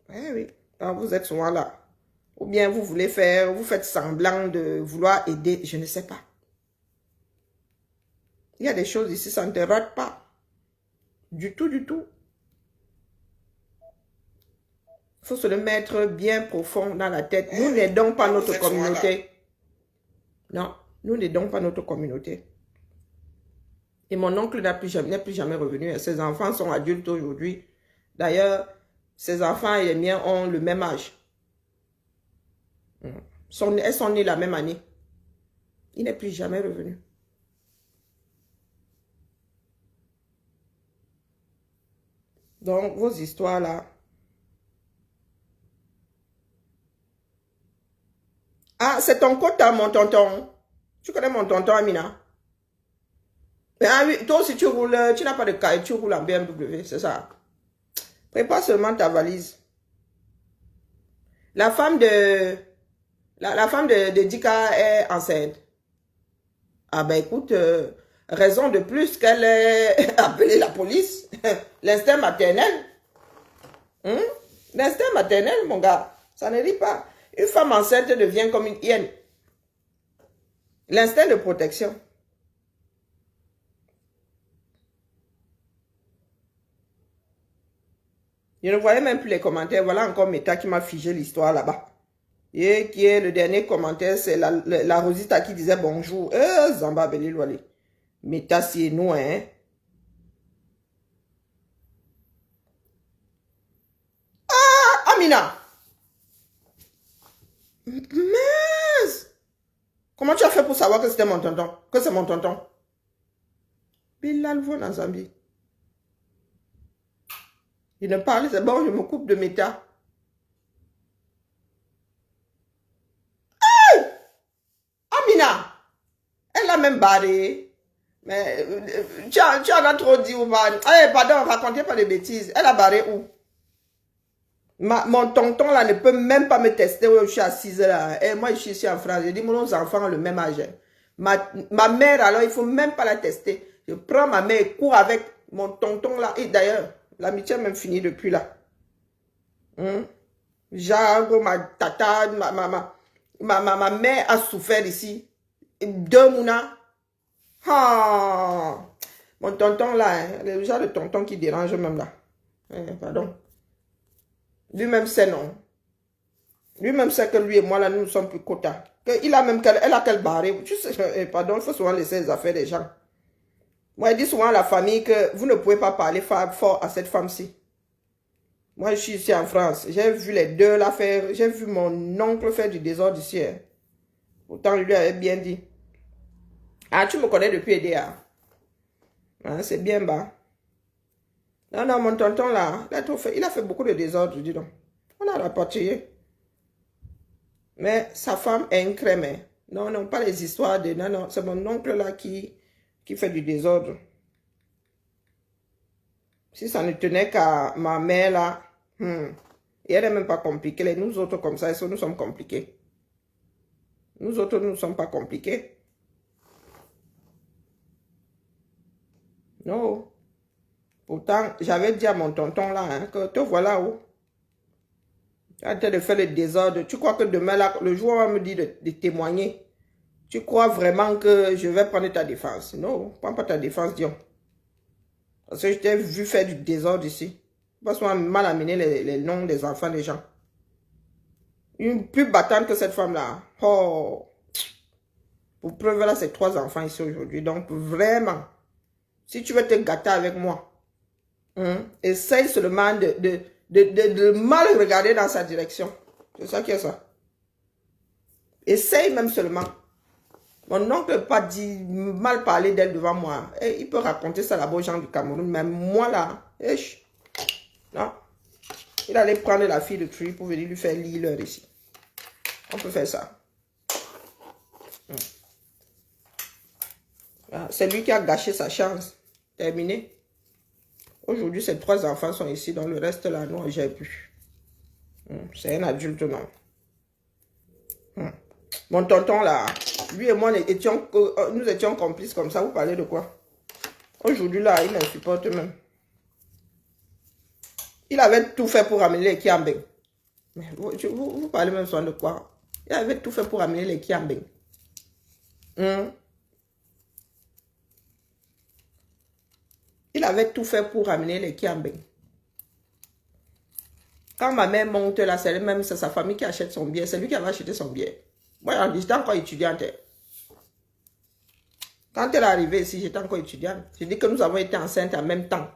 Oui. Alors vous êtes souvent là. Ou bien vous faites semblant de vouloir aider. Je ne sais pas. Il y a des choses ici, ça ne te rate pas. Du tout. Il faut se le mettre bien profond dans la tête. Nous n'aidons pas notre communauté. Non, nous n'aidons pas notre communauté. Et mon oncle n'est plus jamais revenu. Ses enfants sont adultes aujourd'hui. D'ailleurs, ses enfants et les miens ont le même âge. Elles sont nées la même année. Il n'est plus jamais revenu. Donc, vos histoires là. Ah, c'est ton quota, mon tonton. Tu connais mon tonton, Amina? Ah oui, toi aussi tu roules, tu n'as pas de caille, tu roules en BMW, c'est ça. Prépare seulement ta valise. La femme de Dika est enceinte. Ah ben écoute, raison de plus qu'elle ait appelé la police. L'instinct maternel. L'instinct maternel, mon gars, ça ne rit pas. Une femme enceinte devient comme une hyène. L'instinct de protection. Je ne voyais même plus les commentaires. Voilà encore Meta qui m'a figé l'histoire là-bas. Et qui est le dernier commentaire, c'est la Rosita qui disait bonjour. Zamba Belilwale. Meta, c'est nous, hein. Ah, Amina. Mais comment tu as fait pour savoir que c'était mon tonton? Que c'est mon tonton? Bilal voit dans Zambie. Il ne parle, c'est bon, je me coupe de Meta. Hey! Amina! Elle l'a même barré. Mais tu en as trop dit ou pas? Hey, pardon, racontez pas de bêtises. Elle a barré où? Mon tonton là ne peut même pas me tester où je suis assise là. Et moi je suis ici en France. Je dis nos enfants ont le même âge. Ma mère alors il faut même pas la tester. Je prends ma mère et cours avec mon tonton là. Et d'ailleurs, l'amitié a même fini depuis là. Jago, ma tata, ma mère a souffert ici. Deux mouna. Ah, mon tonton là, hein, le genre de tonton qui dérange même là. Pardon. Lui-même sait non. Lui-même sait que lui et moi là, nous ne sommes plus quota. Elle a qu'elle barré. Tu sais, pardon, il faut souvent laisser les affaires des gens. Moi, je dis souvent à la famille que vous ne pouvez pas parler fort à cette femme-ci. Moi, je suis ici en France. J'ai vu les deux là faire. J'ai vu mon oncle faire du désordre ici. Hein. Pourtant, je lui avais bien dit. Ah, tu me connais depuis EDA. Hein, c'est bien bas. Non, non, mon tonton là, il a fait beaucoup de désordre, dis donc. On a rapporté. Mais sa femme est une crème. Hein. Non, non, pas les histoires de... Non, non, c'est mon oncle là qui fait du désordre. Si ça ne tenait qu'à ma mère là, et elle n'est même pas compliquée. Nous autres comme ça, nous sommes compliqués. Nous autres, nous ne sommes pas compliqués. Non. Pourtant, j'avais dit à mon tonton là, hein, que te voilà où. Tu es en train de faire le désordre. Tu crois que demain là, le jour où on va me dire de témoigner, tu crois vraiment que je vais prendre ta défense? Non, prends pas ta défense, Dion. Parce que je t'ai vu faire du désordre ici. Parce qu'on a mal amené les noms des enfants des gens. Une plus battante que cette femme-là. Oh. Pour preuve, là, c'est 3 enfants ici aujourd'hui. Donc, vraiment, si tu veux te gâter avec moi, essaye seulement de mal regarder dans sa direction. C'est ça qui est ça. Essaye même seulement. Mon oncle ne peut pas dire, mal parler d'elle devant moi. Et il peut raconter ça là-bas aux gens du Cameroun. Mais moi là, non. Il allait prendre la fille de Tree pour venir lui faire lire l'heure ici. On peut faire ça. C'est lui qui a gâché sa chance. Terminé. Aujourd'hui, ces 3 enfants sont ici. Donc le reste là, non, j'ai pu. C'est un adulte, non. Mon tonton là, lui et moi, nous étions complices comme ça. Vous parlez de quoi? Aujourd'hui là, il m'insupporte même. Il avait tout fait pour amener les Kiambeng. Mais vous parlez même souvent de quoi? Il avait tout fait pour amener les Kiambeng. Il avait tout fait pour amener les Kiambeng. Quand ma mère monte là, c'est même sa famille qui achète son billet. C'est lui qui avait acheté son billet. Moi, j'étais encore étudiante. Quand elle est arrivée ici, j'étais encore étudiante. Je dis que nous avons été enceintes en même temps.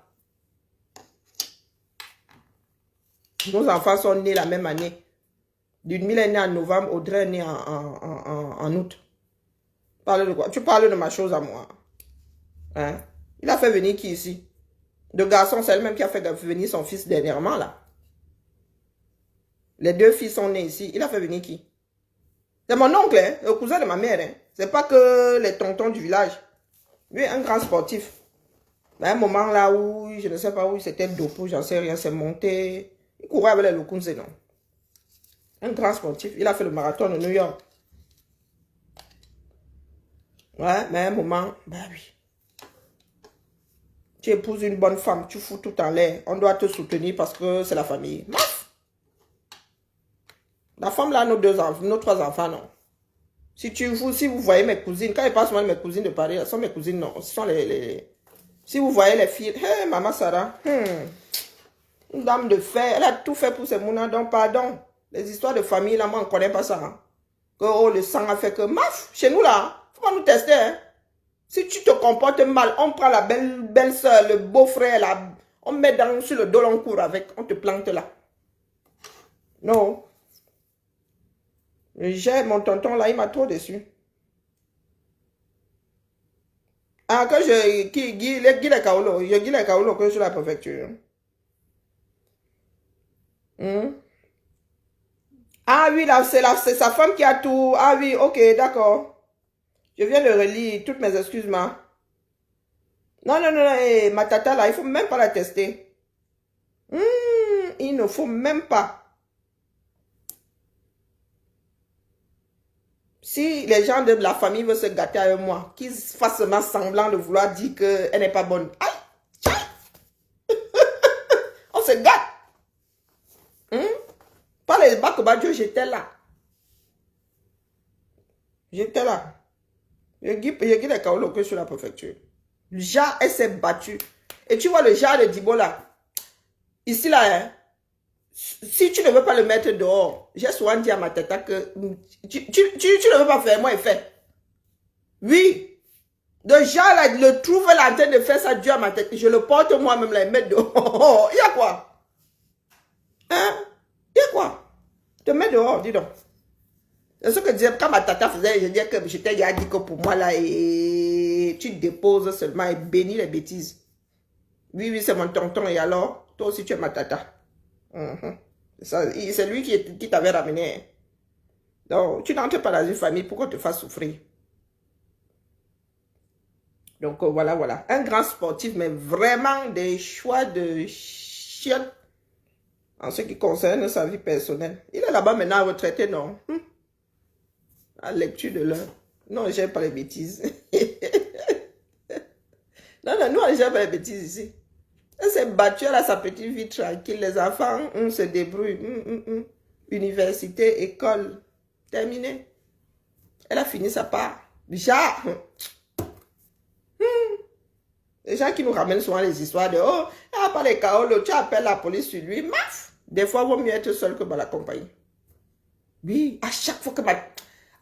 Nos enfants sont nés la même année. D'une est née en novembre, Audrey est née en août. Parle de quoi? Tu parles de ma chose à moi. Hein? Il a fait venir qui ici? Le garçon, c'est elle-même qui a fait venir son fils dernièrement là. Les 2 filles sont nées ici. Il a fait venir qui? C'est mon oncle, hein? Le cousin de ma mère. Hein? C'est pas que les tontons du village. Lui est un grand sportif. Mais à un moment là où, je ne sais pas où, c'était dopé, j'en sais rien, c'est monté. Il courait avec les Lukunze, non? Un grand sportif. Il a fait le marathon de New York. Ouais, mais à un moment, bah oui. Tu épouses une bonne femme, tu fous tout en l'air. On doit te soutenir parce que c'est la famille. Maf! La femme là, nos 3 enfants, non. Si vous voyez mes cousines, quand je passe moi mes cousines de Paris, elles sont mes cousines, non. Ce sont si vous voyez les filles, hey, maman Sarah, une dame de fer, elle a tout fait pour ces mounins, donc pardon. Les histoires de famille, là, moi, on ne connaît pas ça. Hein. Que oh, le sang a fait que, maf, chez nous, là, faut pas nous tester. Hein. Si tu te comportes mal, on prend la belle-sœur, le beau-frère, là, on met sur le dos, on court avec, on te plante là. Non. J'ai mon tonton, là, il m'a trop déçu. Ah, que Guy les Kaolo, je Guy les Kaolo que je suis la préfecture. Ah oui, là, c'est sa femme qui a tout. Ah oui, ok, d'accord. Je viens de relire. Toutes mes excuses, ma. Non, non, non, ma tata, là, il ne faut même pas la tester. Il ne faut même pas. Si les gens de la famille veulent se gâter avec moi, qu'ils fassent seulement semblant de vouloir dire qu'elle n'est pas bonne. Aïe! On se gâte. Pas les Bakobadjo, j'étais là. J'étais là. Je dis les Kaolo que sur la préfecture. Le jar, elle s'est battue. Et tu vois le jar de Dibo là. Ici là, hein. Si tu ne veux pas le mettre dehors, j'ai souvent dit à ma tata que tu ne veux pas faire, moi, il fait. Oui. Le jar là, le trouve là en train de faire ça, Dieu à ma tête. Je le porte moi-même là, et mettre dehors. Il y a quoi? Hein? Il y a quoi? Te mets dehors, dis donc. C'est ce que disais, quand ma tata faisait, je disais que j'étais déjà dit que pour moi là, et tu déposes seulement et bénis les bêtises. Oui, oui, c'est mon tonton, et alors, toi aussi tu es ma tata. C'est lui qui t'avait ramené. Donc, tu n'entres pas dans une famille pour qu'on te fasse souffrir. Donc, voilà, voilà. Un grand sportif, mais vraiment des choix de chiottes en ce qui concerne sa vie personnelle. Il est là-bas maintenant retraité, non? À lecture de l'heure. Non, j'aime pas les bêtises. Non, non, nous, on n'aime pas les bêtises ici. Elle s'est battue, elle a sa petite vie tranquille. Les enfants, on se débrouille. Université, école, terminé. Elle a fini sa part. Déjà, les gens qui nous ramènent souvent les histoires de « Oh, il n'y a pas les Kaolo, tu appelles la police sur lui. » Maf! Des fois, il vaut mieux être seul que mal accompagné. Oui, à chaque fois que ma...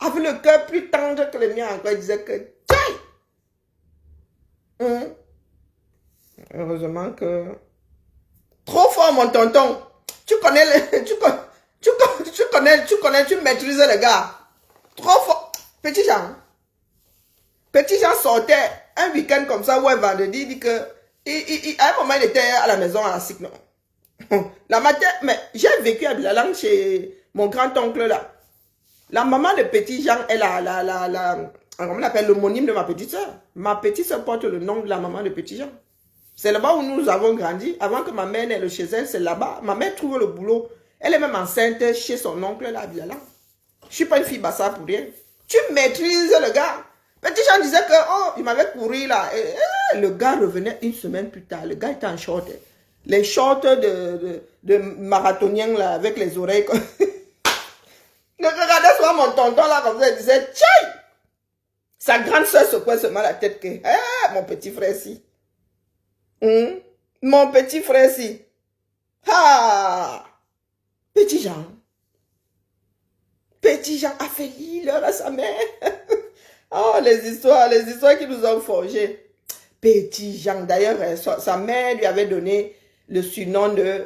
Avec le cœur plus tendre que le mien encore, il disait que... Heureusement que... Trop fort, mon tonton. Tu connais le... Tu maîtrises le gars. Trop fort. Petit Jean. Petit Jean sortait un week-end comme ça, ou un vendredi, il dit que... à un moment, il était à la maison à la SIC, non? La matin, mais j'ai vécu à Bilalang chez mon grand-oncle là. La maman de Petit Jean est comment on appelle l'homonyme de ma petite soeur. Ma petite soeur porte le nom de la maman de Petit Jean. C'est là-bas où nous avons grandi. Avant que ma mère n'aille chez elle, c'est là-bas. Ma mère trouve le boulot. Elle est même enceinte chez son oncle là à Bilalang. Je suis pas une fille bassa pour rien. Tu maîtrises le gars. Petit Jean disait que, oh, il m'avait couru là. Et, le gars revenait une semaine plus tard. Le gars était en short. Les shorts de marathonien là, avec les oreilles. Je regardais souvent mon tonton là, comme ça, il disait, tiens! Sa grande soeur secouait seulement la tête que, mon petit frère si. Mon petit frère si. Ah! Petit Jean. Petit Jean a fait l'heure à sa mère. Oh, les histoires qui nous ont forgés. Petit Jean, d'ailleurs, sa mère lui avait donné le surnom de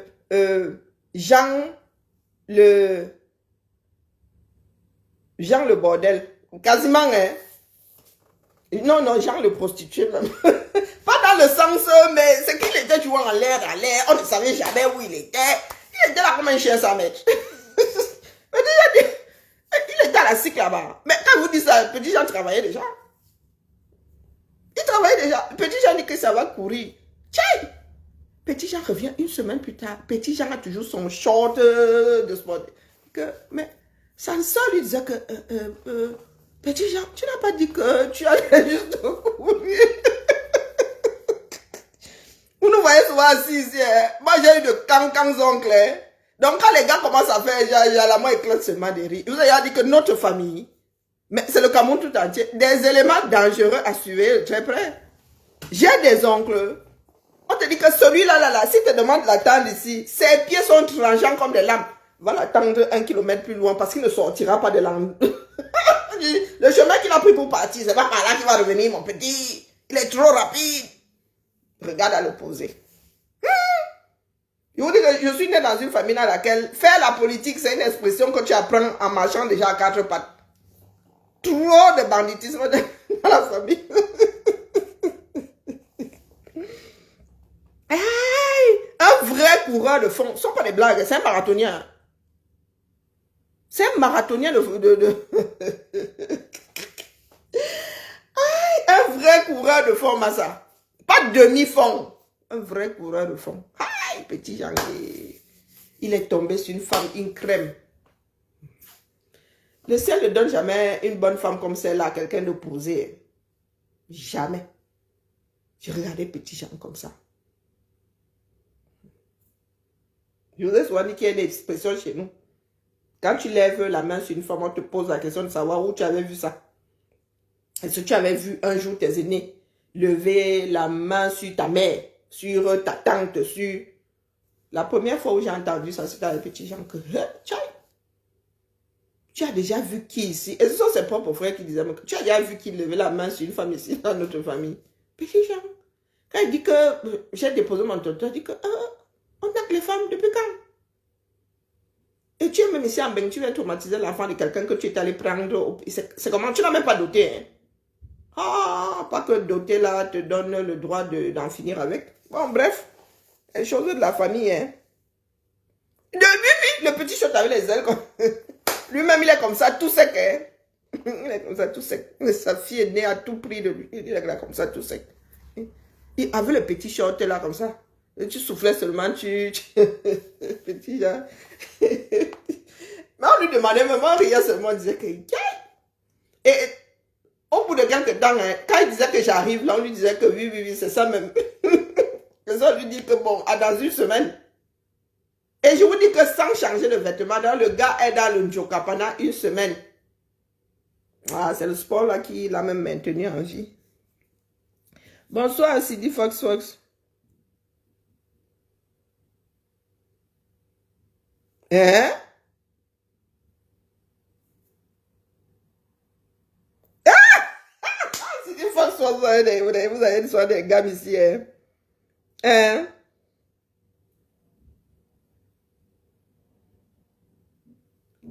Jean le bordel. Quasiment, hein. Non, Jean le prostitué même. Pas dans le sens, mais c'est qu'il était toujours en l'air. On ne savait jamais où il était. Il était là comme un chien sans maître. Il était à la SIC là-bas. Mais quand vous dites ça, Petit Jean travaillait déjà. Il travaillait déjà. Petit Jean dit que ça va courir. Tiens! Petit Jean revient une semaine plus tard. Petit Jean a toujours son short de sport. Mais sa soeur lui disait que Petit Jean, tu n'as pas dit que tu allais juste courir. Vous nous voyez souvent assis ici. Hein? Moi, j'ai eu de cancans oncles. Hein? Donc, quand les gars commencent à faire, généralement, ils éclatent seulement des rires. Vous avez dit que notre famille, mais c'est le Cameroun tout entier, des éléments dangereux à suivre très près. J'ai des oncles. On te dit que celui-là, si tu te demandes l'attendre ici, ses pieds sont tranchants comme des lames. Va l'attendre 1 kilomètre plus loin parce qu'il ne sortira pas de l'angle. Le chemin qu'il a pris pour partir, c'est pas par là qu'il va revenir, mon petit. Il est trop rapide. Regarde à l'opposé. Je vous dis que je suis né dans une famille dans laquelle faire la politique, c'est une expression que tu apprends en marchant déjà à 4 pattes. Trop de banditisme dans la famille. Un vrai coureur de fond. Ce ne sont pas des blagues, c'est un marathonien. C'est un marathonien un vrai coureur de fond, Massa. Pas demi-fond. Un vrai coureur de fond. Aïe, Petit Jean. Il est tombé sur une femme, une crème. Le ciel ne donne jamais une bonne femme comme celle-là à quelqu'un de posé. Jamais. J'ai regardé Petit Jean comme ça. Je vous ai souvent dit qu'il y a une expression chez nous. Quand tu lèves la main sur une femme, on te pose la question de savoir où tu avais vu ça. Est-ce que tu avais vu un jour tes aînés lever la main sur ta mère, sur ta tante, sur... La première fois où j'ai entendu ça, c'était avec Petit Jean que... Tu as déjà vu qui ici? Et ce sont ses propres frères qui disaient, tu as déjà vu qui levait la main sur une femme ici dans notre famille? Petit Jean. Quand il dit que j'ai déposé mon tonton, il dit que on a que les femmes depuis quand? Et tu es même ici en Beng, tu viens traumatiser l'enfant de quelqu'un que tu es allé prendre. C'est comment? Tu n'as même pas doté. Hein? Ah, pas que doter là te donne le droit d'en finir avec. Bon, bref, les choses de la famille. Hein? Le petit shot avec les ailes. Lui-même, il est comme ça, tout sec. Hein? Il est comme ça, tout sec. Sa fille est née à tout prix de lui. Il est là comme ça, tout sec. Il avait le petit short là, comme ça. Et tu soufflais seulement, petit là. Mais on lui demandait, même on riait seulement, on disait que... Et au bout de quelques temps, hein, quand il disait que j'arrive, là, on lui disait que oui, c'est ça même. Et ça, on lui dit que bon, dans une semaine. Et je vous dis que sans changer de vêtements, le gars est dans le Njoka pendant une semaine. Ah, c'est le sport là qui l'a même maintenu en vie. Bonsoir, Sidi Fox. Hein? Sidi Fox, vous avez soit des gars ici. Hein? Hein?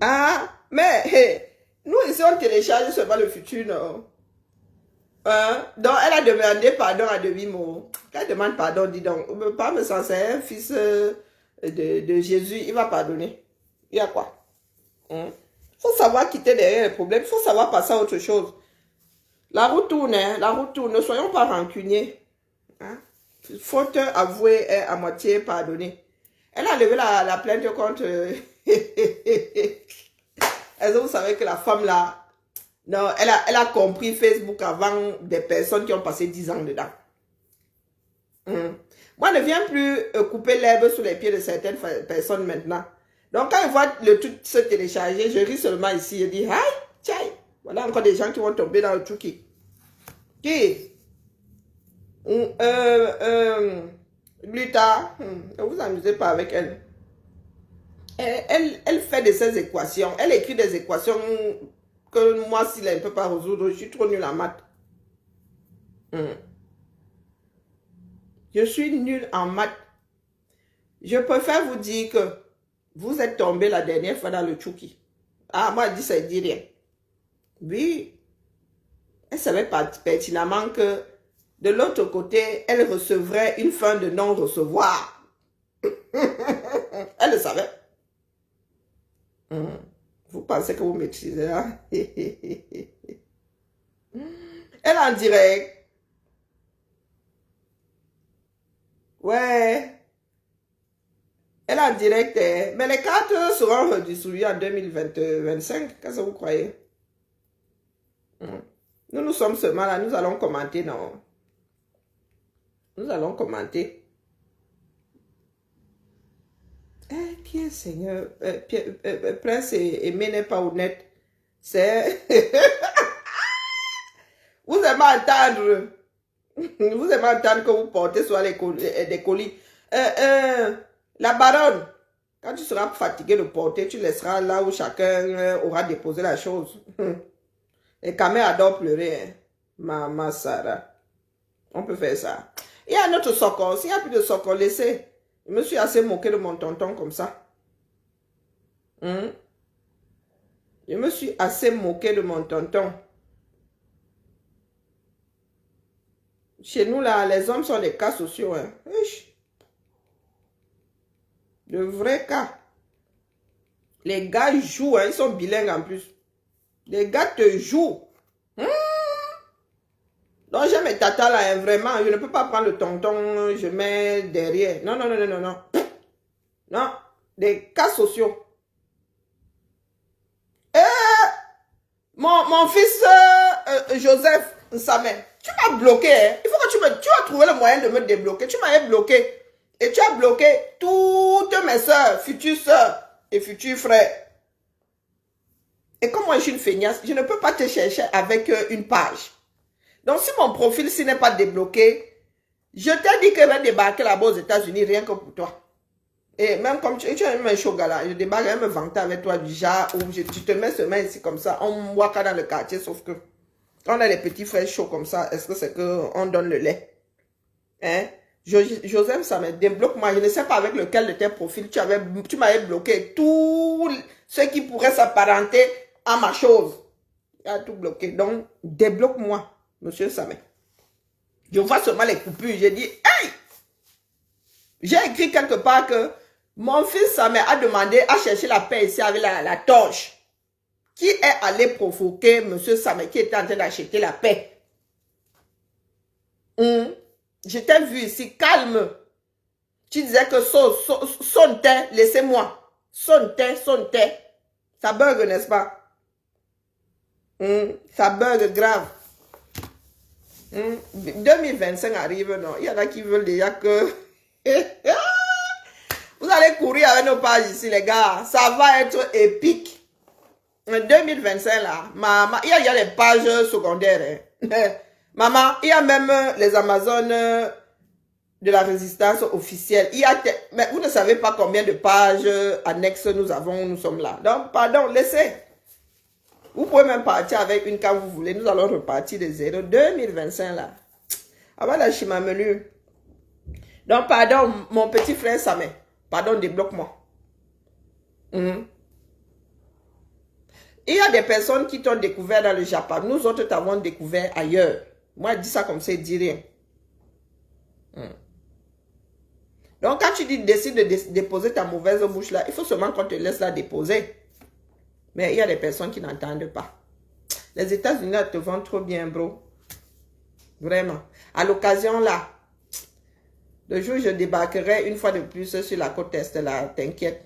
Ah, mais hey, nous ici on télécharge seulement le futur, non? Hein? Donc elle a demandé pardon à demi-mot. Quand elle demande pardon, dis donc, pas me sentir un fils de Jésus, il va pardonner. Il y a quoi? Faut savoir quitter derrière les problèmes, il faut savoir passer à autre chose. La route tourne, hein? La route tourne, ne soyons pas rancuniers. Hein? Faute avouée est à moitié pardonnée. Elle a levé la plainte contre... Est-ce que vous savez que la femme là, non, elle a compris Facebook avant des personnes qui ont passé 10 ans dedans. Moi, je ne viens plus couper l'herbe sous les pieds de certaines personnes maintenant. Donc, quand je vois le truc se télécharger, je ris seulement ici. Je dis, aïe, tiens, voilà encore des gens qui vont tomber dans le truc. Qui? Glita, ne vous amusez pas avec elle. Elle fait de ces équations. Elle écrit des équations que moi, si elle ne peut pas résoudre, je suis trop nulle en maths. Je suis nulle en maths. Je préfère vous dire que vous êtes tombé la dernière fois dans le Tchouki. Ah, moi, elle dit ça, elle dit rien. Oui. Elle savait pertinemment que de l'autre côté, elle recevrait une fin de non-recevoir. Elle le savait. Vous pensez que vous maîtrisez, hein? Elle est en direct. Ouais. Elle est en direct. Mais les cartes seront redistribuées en 2025. Qu'est-ce que vous croyez? Nous sommes seulement là. Nous allons commenter, non? Nous allons commenter. Qui est Seigneur? Prince Aimé n'est pas honnête. C'est... Vous aimez entendre. Vous aimez entendre que vous portez sur des colis. La baronne, quand tu seras fatigué de porter, tu laisseras là où chacun aura déposé la chose. Et Kamé adore pleurer. Hein. Maman Sarah. On peut faire ça. Il y a un autre socor. S'il n'y a plus de socor, laissez. Je me suis assez moqué de mon tonton comme ça. Je me suis assez moqué de mon tonton. Chez nous, là, les hommes sont des cas sociaux. Hein. De vrais cas. Les gars jouent, hein. Ils sont bilingues en plus. Les gars te jouent. Donc, j'ai mes tatas là, hein, vraiment. Je ne peux pas prendre le tonton, je mets derrière. Non. Non, des cas sociaux. Mon fils Joseph Nsamé, tu m'as bloqué. Hein. Il faut que tu as trouvé le moyen de me débloquer. Tu m'avais bloqué. Et tu as bloqué toutes mes soeurs, futures soeurs et futurs frères. Et comme moi je suis une feignasse, je ne peux pas te chercher avec une page. Donc si mon profil s'il n'est pas débloqué, je t'ai dit que je vais débarquer là-bas aux États-Unis rien que pour toi. Et même comme tu es un chaud gars là, je débarque, je vais me vanter avec toi du genre où tu te mets seulement ici comme ça, on me voit qu'à dans le quartier, sauf que quand on a les petits frères chauds comme ça, est-ce que c'est qu'on donne le lait? Hein? Joseph, ça me débloque moi, je ne sais pas avec lequel de tes profils tu m'avais bloqué tous pour ceux qui pourraient s'apparenter à ma chose. Il a tout bloqué. Donc, débloque-moi, monsieur Samé. Je vois seulement les coupures. J'ai dit, hey! J'ai écrit quelque part que mon fils Samé a demandé à chercher la paix ici avec la torche. Qui est allé provoquer monsieur Samé qui était en train d'acheter la paix? Je t'ai vu ici, calme. Tu disais que sonne, laissez-moi. Sonne. Ça bug, n'est-ce pas? Ça bug grave. 2025 arrive, non? Il y en a qui veulent déjà que... Vous allez courir avec nos pages ici, les gars. Ça va être épique. En 2025, là, maman, il y a les pages secondaires. Hein. Maman, il y a même les Amazones de la résistance officielle. Mais vous ne savez pas combien de pages annexes nous sommes là. Donc, pardon, laissez. Vous pouvez même partir avec une quand vous voulez. Nous allons repartir de zéro. 2025, là. Avant la chimamelu. Donc, pardon, mon petit frère Samé. Pardon, débloque-moi. Il y a des personnes qui t'ont découvert dans le Japon. Nous autres t'avons découvert ailleurs. Moi, je dis ça comme ça, je dis rien. Donc, quand tu décides de déposer ta mauvaise bouche là, il faut seulement qu'on te laisse la déposer. Mais il y a des personnes qui n'entendent pas. Les États-Unis te vendent trop bien, bro. Vraiment. À l'occasion là, le jour où je débarquerai une fois de plus sur la côte est là, t'inquiète.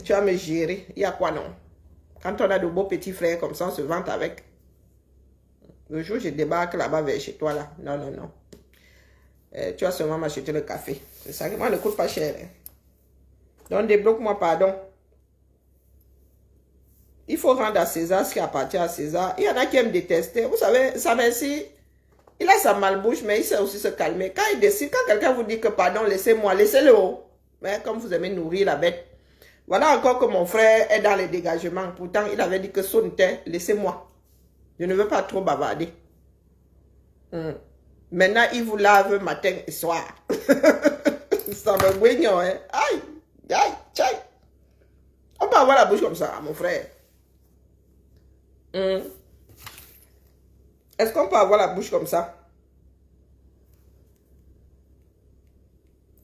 Tu vas me gérer. Il y a quoi non? Quand on a de beaux petits frères comme ça, on se vante avec. Le jour où je débarque là-bas vers chez toi là. Non. Tu vas seulement m'acheter le café. C'est ça qui moi ne coûte pas cher. Hein. Donc débloque-moi, pardon. Il faut rendre à César ce qui appartient à César. Il y en a qui aiment détester. Vous savez, ça merci. Il a sa malbouche, mais il sait aussi se calmer. Quand il décide, quand quelqu'un vous dit que pardon, laissez-moi, laissez-le haut. Mais comme vous aimez nourrir la bête. Voilà encore que mon frère est dans les dégagements. Pourtant, il avait dit que sonne, laissez-moi. Je ne veux pas trop bavarder. Maintenant, il vous lave matin et soir. Ça me guignot, hein. Aïe. On peut avoir la bouche comme ça, mon frère. Est-ce qu'on peut avoir la bouche comme ça?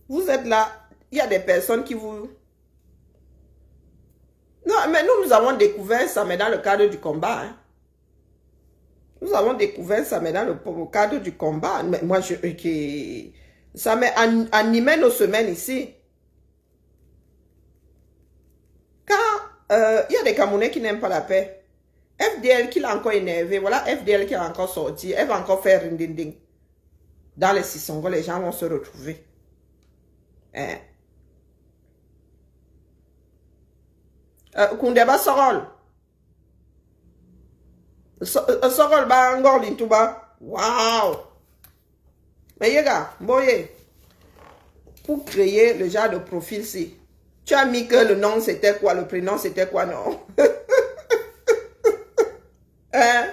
Vous êtes là, il y a des personnes qui vous... Non, mais nous avons découvert ça, mais dans le cadre du combat. Hein. Nous avons découvert ça, mais dans le cadre du combat. Mais moi, ça m'a animé nos semaines ici. Quand il y a des Camerounais qui n'aiment pas la paix, FDL qui l'a encore énervé, voilà FDL qui a encore sorti, elle va encore faire rindinding. Dans les Sissongo, les gens vont se retrouver. Hein? Koundeba Sorol. Sorol ba ngor lintuba. Waouh! Mais les gars, boye, pour créer le genre de profil-ci, tu as mis que le nom c'était quoi, le prénom c'était quoi, non? Hein?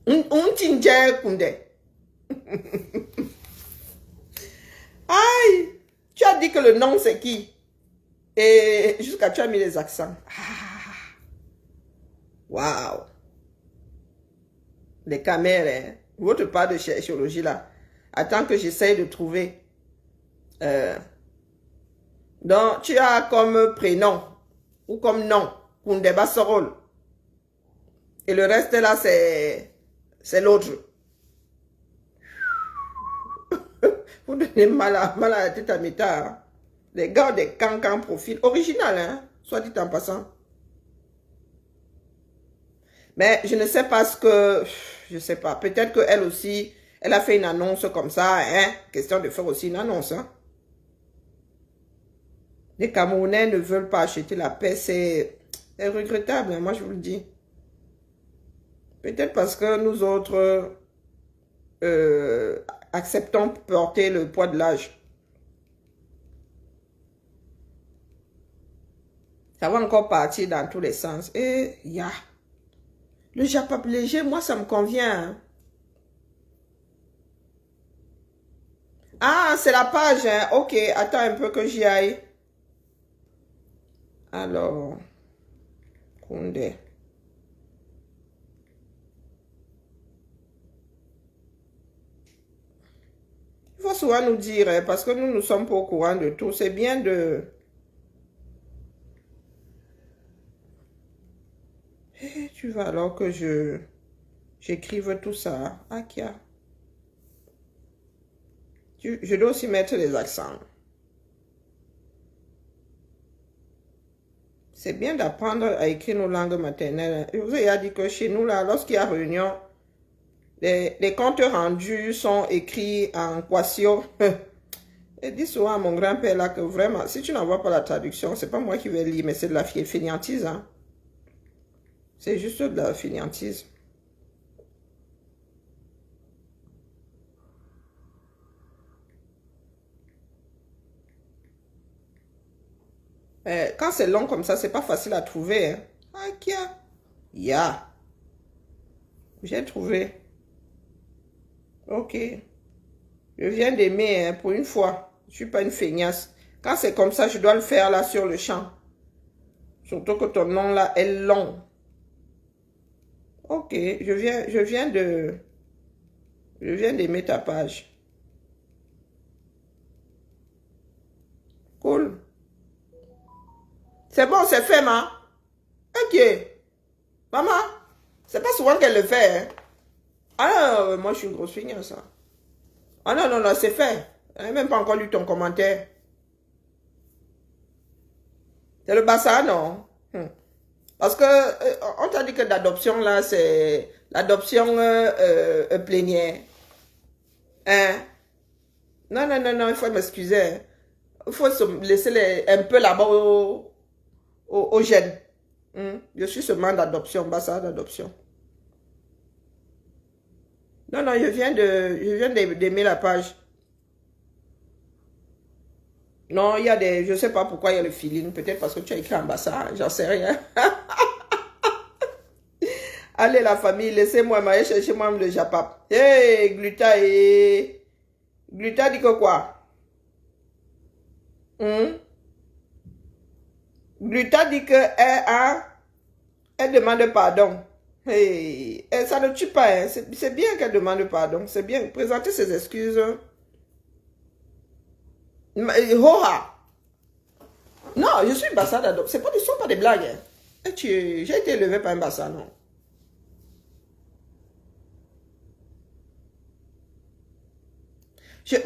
Un tinje Koundé. Aïe! Tu as dit que le nom c'est qui? Et jusqu'à tu as mis les accents. Waouh! Les caméras, hein? Votre part de cherchologie là. Attends que j'essaye de trouver. Donc, tu as comme prénom ou comme nom Koundeba Sorol. Et le reste là, c'est l'autre. Vous donnez mal à la tête à méta. Hein? Les gars des cancans profil original, hein? Soit dit en passant. Mais je ne sais pas ce que... Je sais pas. Peut-être qu'elle aussi, elle a fait une annonce comme ça. Hein? Question de faire aussi une annonce. Hein? Les Camerounais ne veulent pas acheter la paix. C'est regrettable, hein? Moi je vous le dis. Peut-être parce que nous autres acceptons porter le poids de l'âge. Ça va encore partir dans tous les sens. Et le Japon léger, moi ça me convient. Hein. Ah, c'est la page. Hein. Ok, attends un peu que j'y aille. Alors, Koundé. Il faut souvent nous dire, hein, parce que nous ne sommes pas au courant de tout. C'est bien de... Tu vas alors que j'écrive tout ça. Akia. Je dois aussi mettre les accents. C'est bien d'apprendre à écrire nos langues maternelles. Je vous ai dit que chez nous, là, lorsqu'il y a réunion, les comptes rendus sont écrits en quasio. Et dis souvent à mon grand-père là que vraiment, si tu n'envoies pas la traduction, c'est pas moi qui vais lire, mais c'est de la fainéantise. Hein? C'est juste de la fainéantise. Quand c'est long comme ça, c'est pas facile à trouver. Hein? Ah, kia? Ya. J'ai trouvé. Ok. Je viens d'aimer, hein, pour une fois. Je suis pas une feignasse. Quand c'est comme ça, je dois le faire là sur le champ. Surtout que ton nom là est long. Ok, je viens d'aimer ta page. Cool. C'est bon, c'est fait, ma. Ok. Maman, c'est pas souvent qu'elle le fait, hein. Ah non, moi je suis une grosse feignasse, ça. Ah non, non, non, c'est fait. Je n'ai même pas encore lu ton commentaire. C'est le bassin, non? Parce que on t'a dit que l'adoption, là, c'est l'adoption plénière. Hein? Non, non, non, non, il faut m'excuser. Hein. Il faut se laisser un peu là-bas aux jeunes. Je suis seulement d'adoption, bassin d'adoption. Non, non, je viens d'aimer la page. Non, il y a des... Je ne sais pas pourquoi il y a le feeling. Peut-être parce que tu as écrit ambassade. J'en sais rien. Allez, la famille, laissez-moi m'aller chercher moi le japap. Hey, Gluta et... Gluta dit que quoi? Gluta dit que elle demande pardon. Hey, ça ne tue pas. Hein. C'est bien qu'elle demande pardon. C'est bien. Présenter ses excuses. Hoha. Non, je suis bassin d'adoption. Ce ne sont pas des blagues. Hein. J'ai été élevé par un bassin, non.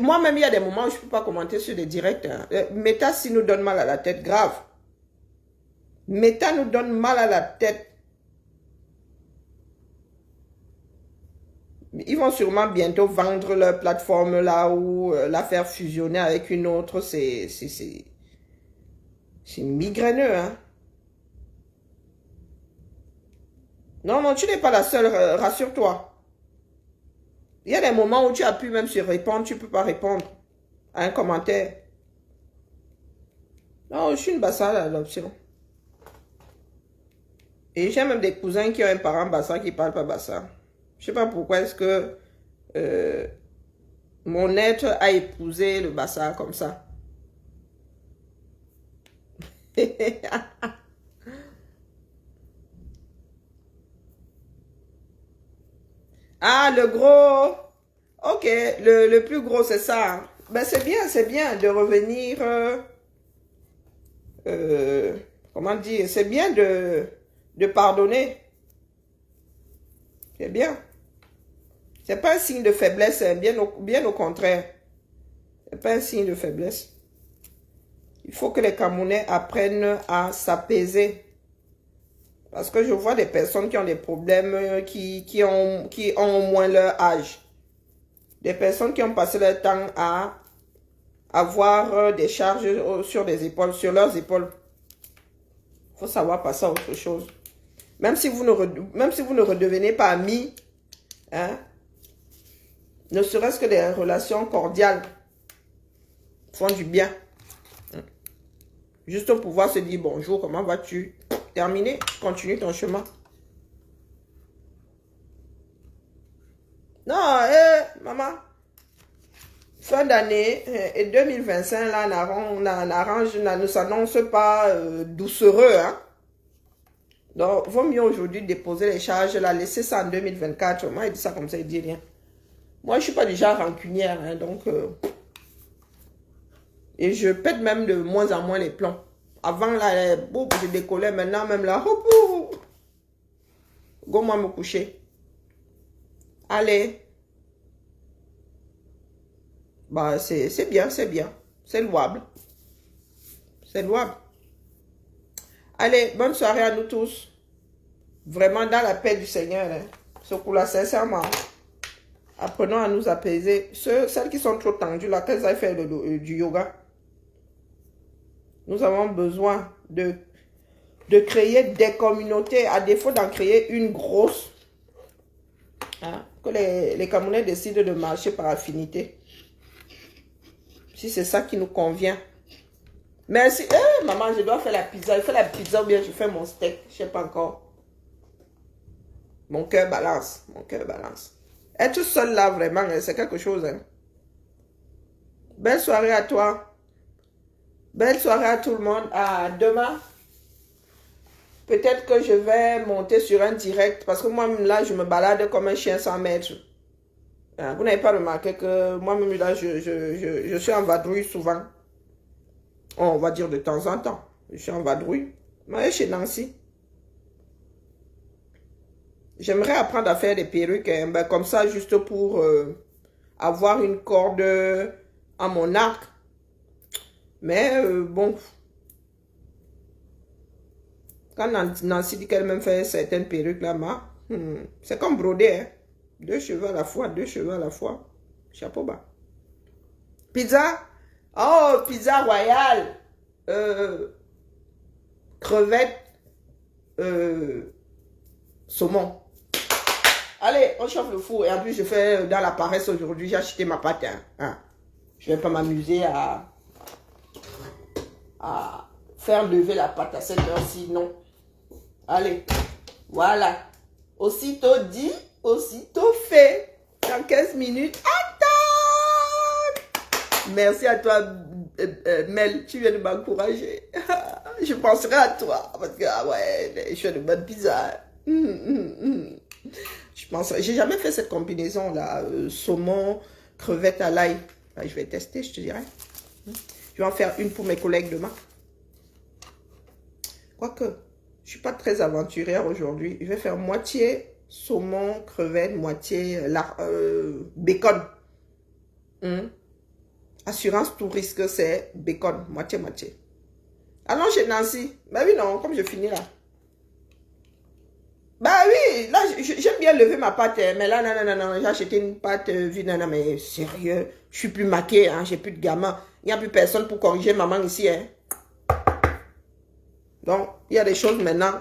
Moi-même, il y a des moments où je ne peux pas commenter sur des directs. Hein. Meta, si nous donne mal à la tête, grave. Meta nous donne mal à la tête. Ils vont sûrement bientôt vendre leur plateforme là ou la faire fusionner avec une autre. C'est migraineux, hein. Non, non, tu n'es pas la seule, rassure-toi. Il y a des moments où tu as pu même se répondre, tu ne peux pas répondre à un commentaire. Non, je suis une bassale à l'adoption. Et j'ai même des cousins qui ont un parent bassin qui ne parle pas bassin. Je ne sais pas pourquoi est-ce que mon être a épousé le bassin comme ça. Ah, le gros. Ok, le plus gros, c'est ça. Ben, c'est bien de revenir. Comment dire? C'est bien de pardonner. C'est bien. C'est pas un signe de faiblesse, hein, bien au contraire. C'est pas un signe de faiblesse. Il faut que les Camerounais apprennent à s'apaiser. Parce que je vois des personnes qui ont des problèmes, qui ont au moins leur âge. Des personnes qui ont passé leur temps à avoir des charges sur leurs épaules. Il faut savoir passer à autre chose. Même si vous ne redevenez pas amis, hein, ne serait-ce que des relations cordiales font du bien. Juste pour pouvoir se dire bonjour, comment vas-tu? Terminé, continue ton chemin. Non, maman. fin d'année et 2025, là, ne s'annonce pas doucereux. Hein? Donc, vaut mieux aujourd'hui déposer les charges, là, laisser ça en 2024. Moi, il dit ça comme ça, il dit rien. Moi, je ne suis pas du genre rancunière, hein, donc... et je pète même de moins en moins les plombs. Avant, là, je décollais, maintenant, même là, go moi me coucher. Allez. Bah, c'est bien, c'est bien. C'est louable. C'est louable. Allez, bonne soirée à nous tous. Vraiment dans la paix du Seigneur. Hein. Ce coup-là, sincèrement. Apprenons à nous apaiser. Celles qui sont trop tendues, là, qu'elles aillent faire du yoga. Nous avons besoin de créer des communautés, à défaut d'en créer une grosse. Hein, que les Camerounais décident de marcher par affinité. Si c'est ça qui nous convient. Merci. Maman, je dois faire la pizza. Je fais la pizza ou bien je fais mon steak. Je ne sais pas encore. Mon cœur balance. Mon cœur balance. Être seul là, vraiment, c'est quelque chose. Hein. Belle soirée à toi. Belle soirée à tout le monde. À demain. Peut-être que je vais monter sur un direct. Parce que moi, là, je me balade comme un chien sans maître. Vous n'avez pas remarqué que moi-même, là, je suis en vadrouille souvent. On va dire de temps en temps. Je suis en vadrouille. Mais chez Nancy. J'aimerais apprendre à faire des perruques. Hein, ben, comme ça, juste pour avoir une corde à mon arc. Mais bon. Quand Nancy dit qu'elle-même fait certaines perruques là-bas, c'est comme broder. Hein. 2 cheveux à la fois, 2 cheveux à la fois. Chapeau bas. Pizza. Oh, pizza royale. Crevettes. Saumon. Allez, on chauffe le four. Et en plus, je fais dans la paresse aujourd'hui. J'ai acheté ma pâte. Hein. Je ne vais pas m'amuser à faire lever la pâte à cette heure-ci. Non. Allez. Voilà. Aussitôt dit, aussitôt fait. Dans 15 minutes. Attends. Merci à toi, Mel. Tu viens de m'encourager. Je penserai à toi. Parce que, ah ouais, je fais de bonnes pizzas. Je penserai. J'ai jamais fait cette combinaison là. Saumon, crevette à l'ail. Je vais tester, je te dirai. Je vais en faire une pour mes collègues demain. Quoique, je ne suis pas très aventurière aujourd'hui. Je vais faire moitié saumon, crevette, moitié bacon. Assurance tout risque, c'est bacon, moitié-moitié. Allons chez Nancy. Bah oui, non, comme je finis là. Bah oui, là, j'aime bien lever ma pâte, mais là, non, j'ai acheté une pâte vide, non, mais sérieux, je suis plus maquée, hein, j'ai plus de gamin, il n'y a plus personne pour corriger maman ici, hein. Donc, il y a des choses maintenant.